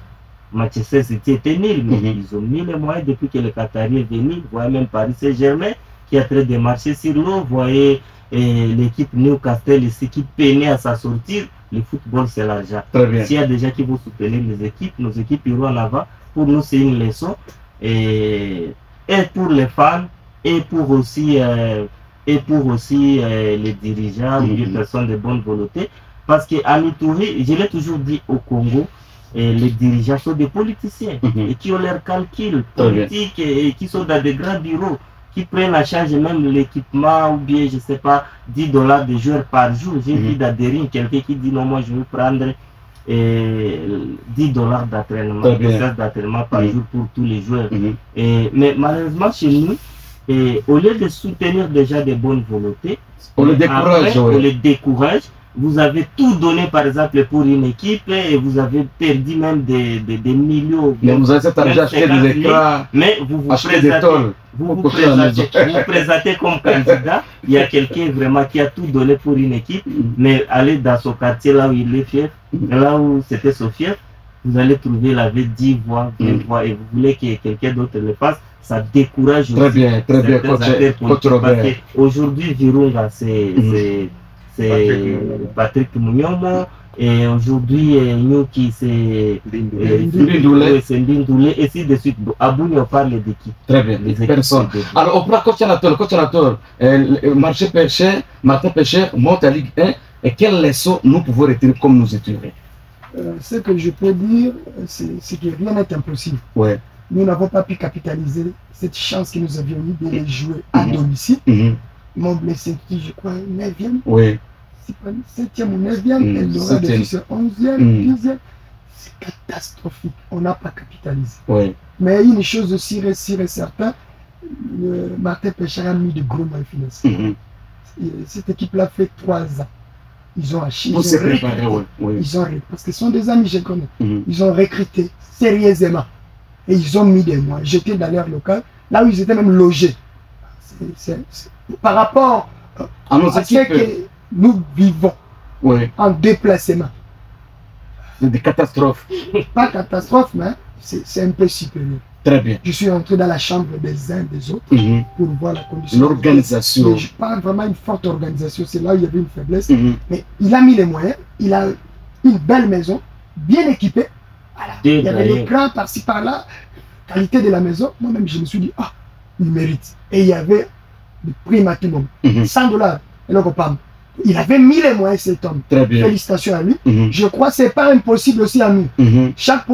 Manchester City était nul, mais ils ont mis les moyens depuis que le Qatari est venu. Vous voyez même Paris Saint-Germain qui est en train de marcher sur l'eau. Vous voyez l'équipe Newcastle ici qui peinait à s'en sortir. Le football, c'est l'argent. S'il y a des gens qui vont soutenir les équipes, nos équipes iront en avant. Pour nous, c'est une leçon. Et pour les fans, et pour aussi les dirigeants ou les personnes de bonne volonté. Parce qu'à Ituri, je l'ai toujours dit au Congo, les dirigeants sont des politiciens et qui ont leurs calculs politiques et qui sont dans des grands bureaux, qui prennent en charge même l'équipement ou bien, je ne sais pas, 10 $ de joueurs par jour. J'ai vu d'adhérer quelqu'un qui dit non, moi je veux prendre 10 $ d'entraînement par jour pour tous les joueurs. Mais malheureusement, chez nous, au lieu de soutenir déjà des bonnes volontés, on les décourage. vous avez tout donné, par exemple, pour une équipe et vous avez perdu même des millions. Mais vous avez cet argent acheté des écrans, mais vous vous présentez comme candidat. Il y a quelqu'un vraiment qui a tout donné pour une équipe, mais allez dans son quartier là où il est fier, là où c'était son fief, vous allez trouver la vie 10 voix, 20 voix et vous voulez que quelqu'un d'autre le fasse. Ça décourage très bien, coach Robert. Aujourd'hui, Virunga, c'est Patrick Mounioma. Et aujourd'hui, Nyuki, c'est Ndindoulé. Et ainsi de suite. Abouni, on parle d'équipe. Très bien, des personnes. Alors, on prend coach Anator. Martin Pécher monte à Ligue 1. Et quelles leçons nous pouvons retirer comme nous étions? Ce que je peux dire, c'est que rien n'est impossible. Ouais. Nous n'avons pas pu capitaliser cette chance que nous avions eue de les jouer à domicile. Ils m'ont blessé, je crois, 9e. Oui. C'est pas 7e ou 9e. Elle aura dessus sur 11e, 10e. C'est catastrophique. On n'a pas capitalisé. Oui. Mais une chose aussi sûre et certaine, Martin Pécher a mis de gros moyens financiers. Cette équipe-là fait 3 ans. Ils ont acheté. Parce que ce sont des amis, je connais. Ils ont recruté sérieusement. Et ils ont mis des moyens. J'étais dans l'air local, là où ils étaient même logés. Par rapport à ce que nous vivons en déplacement. C'est des catastrophes. Pas catastrophe, mais c'est un peu supérieur. Très bien. Je suis entré dans la chambre des uns des autres pour voir la condition. L'organisation. Je parle vraiment d'une forte organisation. C'est là où il y avait une faiblesse. Mais il a mis les moyens. Il a une belle maison, bien équipée. Voilà. Il y avait l'écran par-ci par-là, qualité de la maison. Moi-même, je me suis dit, ah, il mérite. Et il y avait le prix maximum, $100. Et le repas. Il avait mis les moyens, cet homme. Très bien. Félicitations à lui. Je crois que ce n'est pas impossible aussi à nous. Chaque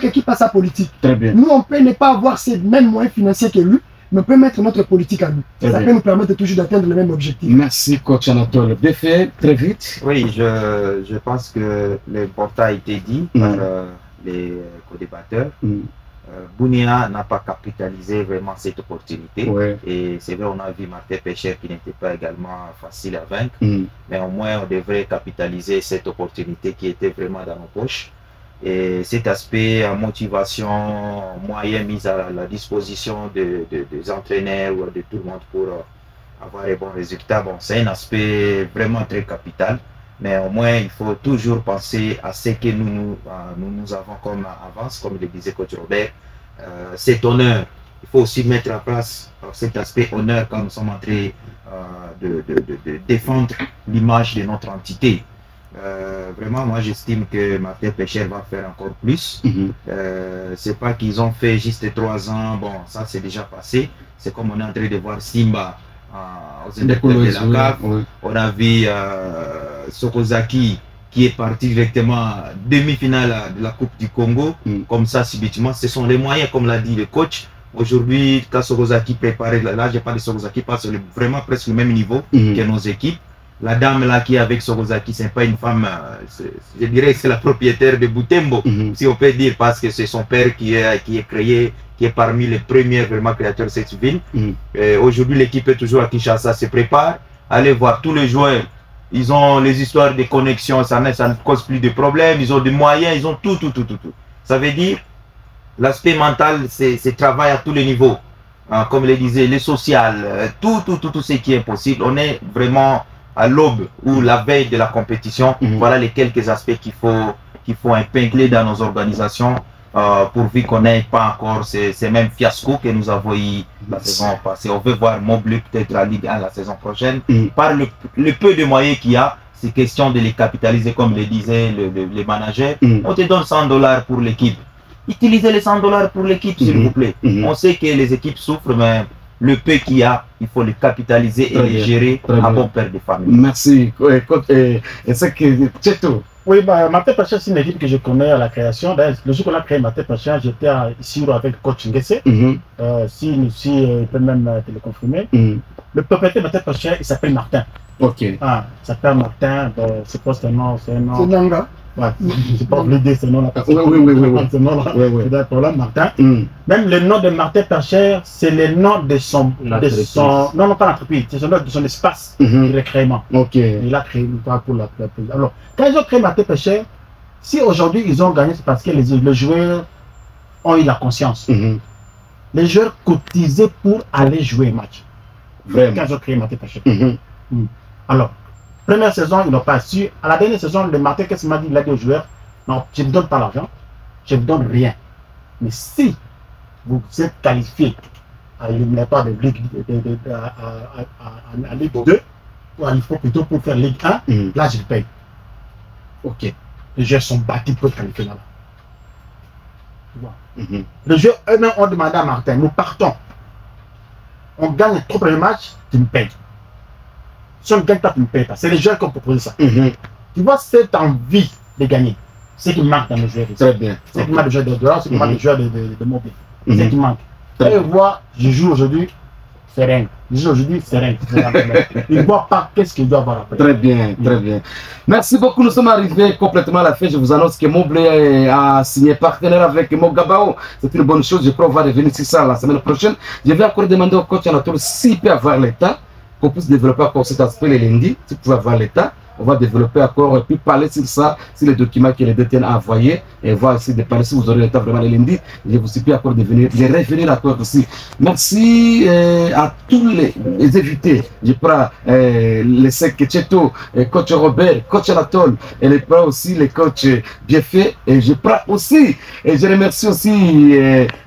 équipe a sa politique. Très bien. Nous, on peut ne pas avoir ces mêmes moyens financiers que lui, mais on peut mettre notre politique à nous. Ça peut nous permettre toujours d'atteindre le même objectif. Merci, coach Anatole. Défait, très vite. Oui, je pense que l'important a été dit par les co-débatteurs. Bounia n'a pas capitalisé vraiment cette opportunité. Et c'est vrai, on a vu Martin Pécher qui n'était pas également facile à vaincre. Mais au moins, on devrait capitaliser cette opportunité qui était vraiment dans nos poches. Et cet aspect motivation, moyens mis à la disposition des entraîneurs ou de tout le monde pour avoir les bons résultats, bon, c'est un aspect vraiment très capital. Mais au moins, il faut toujours penser à ce que nous avons comme avance, comme le disait coach Robert. Cet honneur, il faut aussi mettre en place cet aspect honneur quand nous sommes en train de défendre l'image de notre entité. Vraiment, moi j'estime que Martin Pécher va faire encore plus. C'est pas qu'ils ont fait juste 3 ans, bon, ça c'est déjà passé. C'est comme on est en train de voir Simba aux électeurs de la CAF. On a vu Sokozaki qui est parti directement demi-finale de la Coupe du Congo. Comme ça, subitement, ce sont les moyens, comme l'a dit le coach. Aujourd'hui, quand Sokozaki préparait, là, je parle de Sokozaki, parce que vraiment presque le même niveau que nos équipes. La dame là qui est avec Sokozaki, c'est pas une femme, je dirais que c'est la propriétaire de Butembo, si on peut dire, parce que c'est son père qui est créé, qui est parmi les premiers vraiment créateurs de cette ville. Aujourd'hui, l'équipe est toujours à Kinshasa, se prépare. Allez voir tous les joueurs, ils ont les histoires de connexion, ça ne cause plus de problèmes, ils ont des moyens, ils ont tout. Ça veut dire, l'aspect mental, c'est travail à tous les niveaux. Comme le disait, le social, tout ce qui est possible. On est vraiment à l'aube ou la veille de la compétition. Voilà les quelques aspects qu'il faut épingler dans nos organisations pourvu qu'on n'ait pas encore ces mêmes fiascos que nous avons eu la saison passée. On veut voir Montbleu peut-être la Ligue 1 la saison prochaine. Par le peu de moyens qu'il y a, c'est question de les capitaliser comme le disait le manager. On te donne $100 pour l'équipe. Utilisez les $100 pour l'équipe, s'il vous plaît. On sait que les équipes souffrent, mais le peu qu'il y a, il faut les capitaliser et les gérer à bon père de famille. Merci. Et c'est que Tcheto. Oui, Martin Pécher, c'est une équipe que je connais à la création. Le jour qu'on a créé Martin Pécher, j'étais ici avec le coach Ngese. Si il peut même te le confirmer. Le propriétaire de Martin Pécher, il s'appelle Martin. Ok. Il s'appelle Martin, c'est pas un nom. C'est Nanga. Ouais, je n'ai pas voulu dire ce nom-là. Oui. C'est problème, Martin. Même le nom de Martin Pêcheur, c'est le nom de son. Non, pas l'entreprise, c'est le nom de son espace de recréement. Il a créé une fois pour l'entreprise. Alors, quand ils ont créé Martin Pêcheur, si aujourd'hui ils ont gagné, c'est parce que les joueurs ont eu la conscience. Les joueurs cotisaient pour aller jouer un match. Vraiment. Quand ils ont créé Martin Pêcheur. Alors, première saison, ils n'ont pas su. À la dernière saison, le Martin, qu'est-ce qu'il m'a dit? Il a dit aux joueurs, non, je ne vous donne pas l'argent, je ne vous donne rien. Mais si vous êtes qualifié à l'éliminatoire de Ligue, à Ligue 2, il faut plutôt pour faire Ligue 1, là je le paye. Les joueurs sont battus pour être qualifiés là-bas. Tu vois. Les joueurs eux-mêmes ont demandé à Martin, nous partons. On gagne 3 premiers matchs, tu me payes. Si on ne gagne pas, tu ne me payes pas. C'est les joueurs qui ont proposé ça. Tu vois cette envie de gagner. C'est ce qui manque dans les joueurs. Très bien. C'est ce qui manque des joueurs de dehors, c'est ce qui manque des joueurs de mobile. C'est ce qui manque. Et ils voient, je joue aujourd'hui, c'est rien. Je joue aujourd'hui, c'est rien. Ils ne voient pas qu'est-ce qu'ils doivent avoir après. Très bien, très bien. Merci beaucoup. Nous sommes arrivés complètement à la fin. Je vous annonce que Mobley a signé partenaire avec Mogabao. C'est une bonne chose. Je crois qu'on va revenir sur ça la semaine prochaine. Je vais encore demander au coach Anatole s'il peut avoir l'état, qu'on puisse développer encore cet aspect les lundis, si vous pouvez avoir l'état, on va développer encore et puis parler sur ça, sur les documents que les détenus ont envoyés et voir essayer de parler si vous aurez l'état vraiment les lundis. Je vous supplie encore de venir, de revenir encore aussi. Merci à tous les invités. Je prends les 5 Cheto, coach Robert, coach Anatole, et je prends aussi les coachs bien faits. Et je prends aussi, et je remercie aussi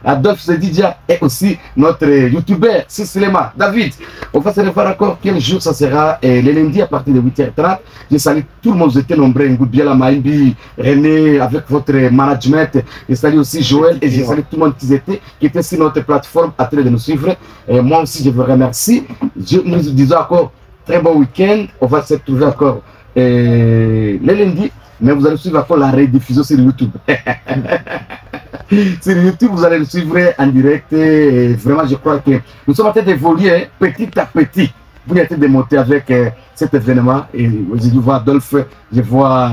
Adolphe Zedidja et aussi notre youtubeur Sislema David. On va se revoir encore quel jour ça sera les lundis à partir de 8h30. Je salue tout le monde, vous étiez nombreux, Ngoudbiela, Maïmbi, René, avec votre management. Je salue aussi Joël et je salue tout le monde qui était sur notre plateforme à train de nous suivre. Et moi aussi, je vous remercie. Nous disons encore très bon week-end. On va se retrouver encore les lundis, mais vous allez suivre encore la rediffusion sur YouTube. Sur YouTube, vous allez le suivre en direct. Et vraiment, je crois que nous sommes en train d'évoluer petit à petit. Vous êtes de monter avec cet événement et je vois Adolphe, je vois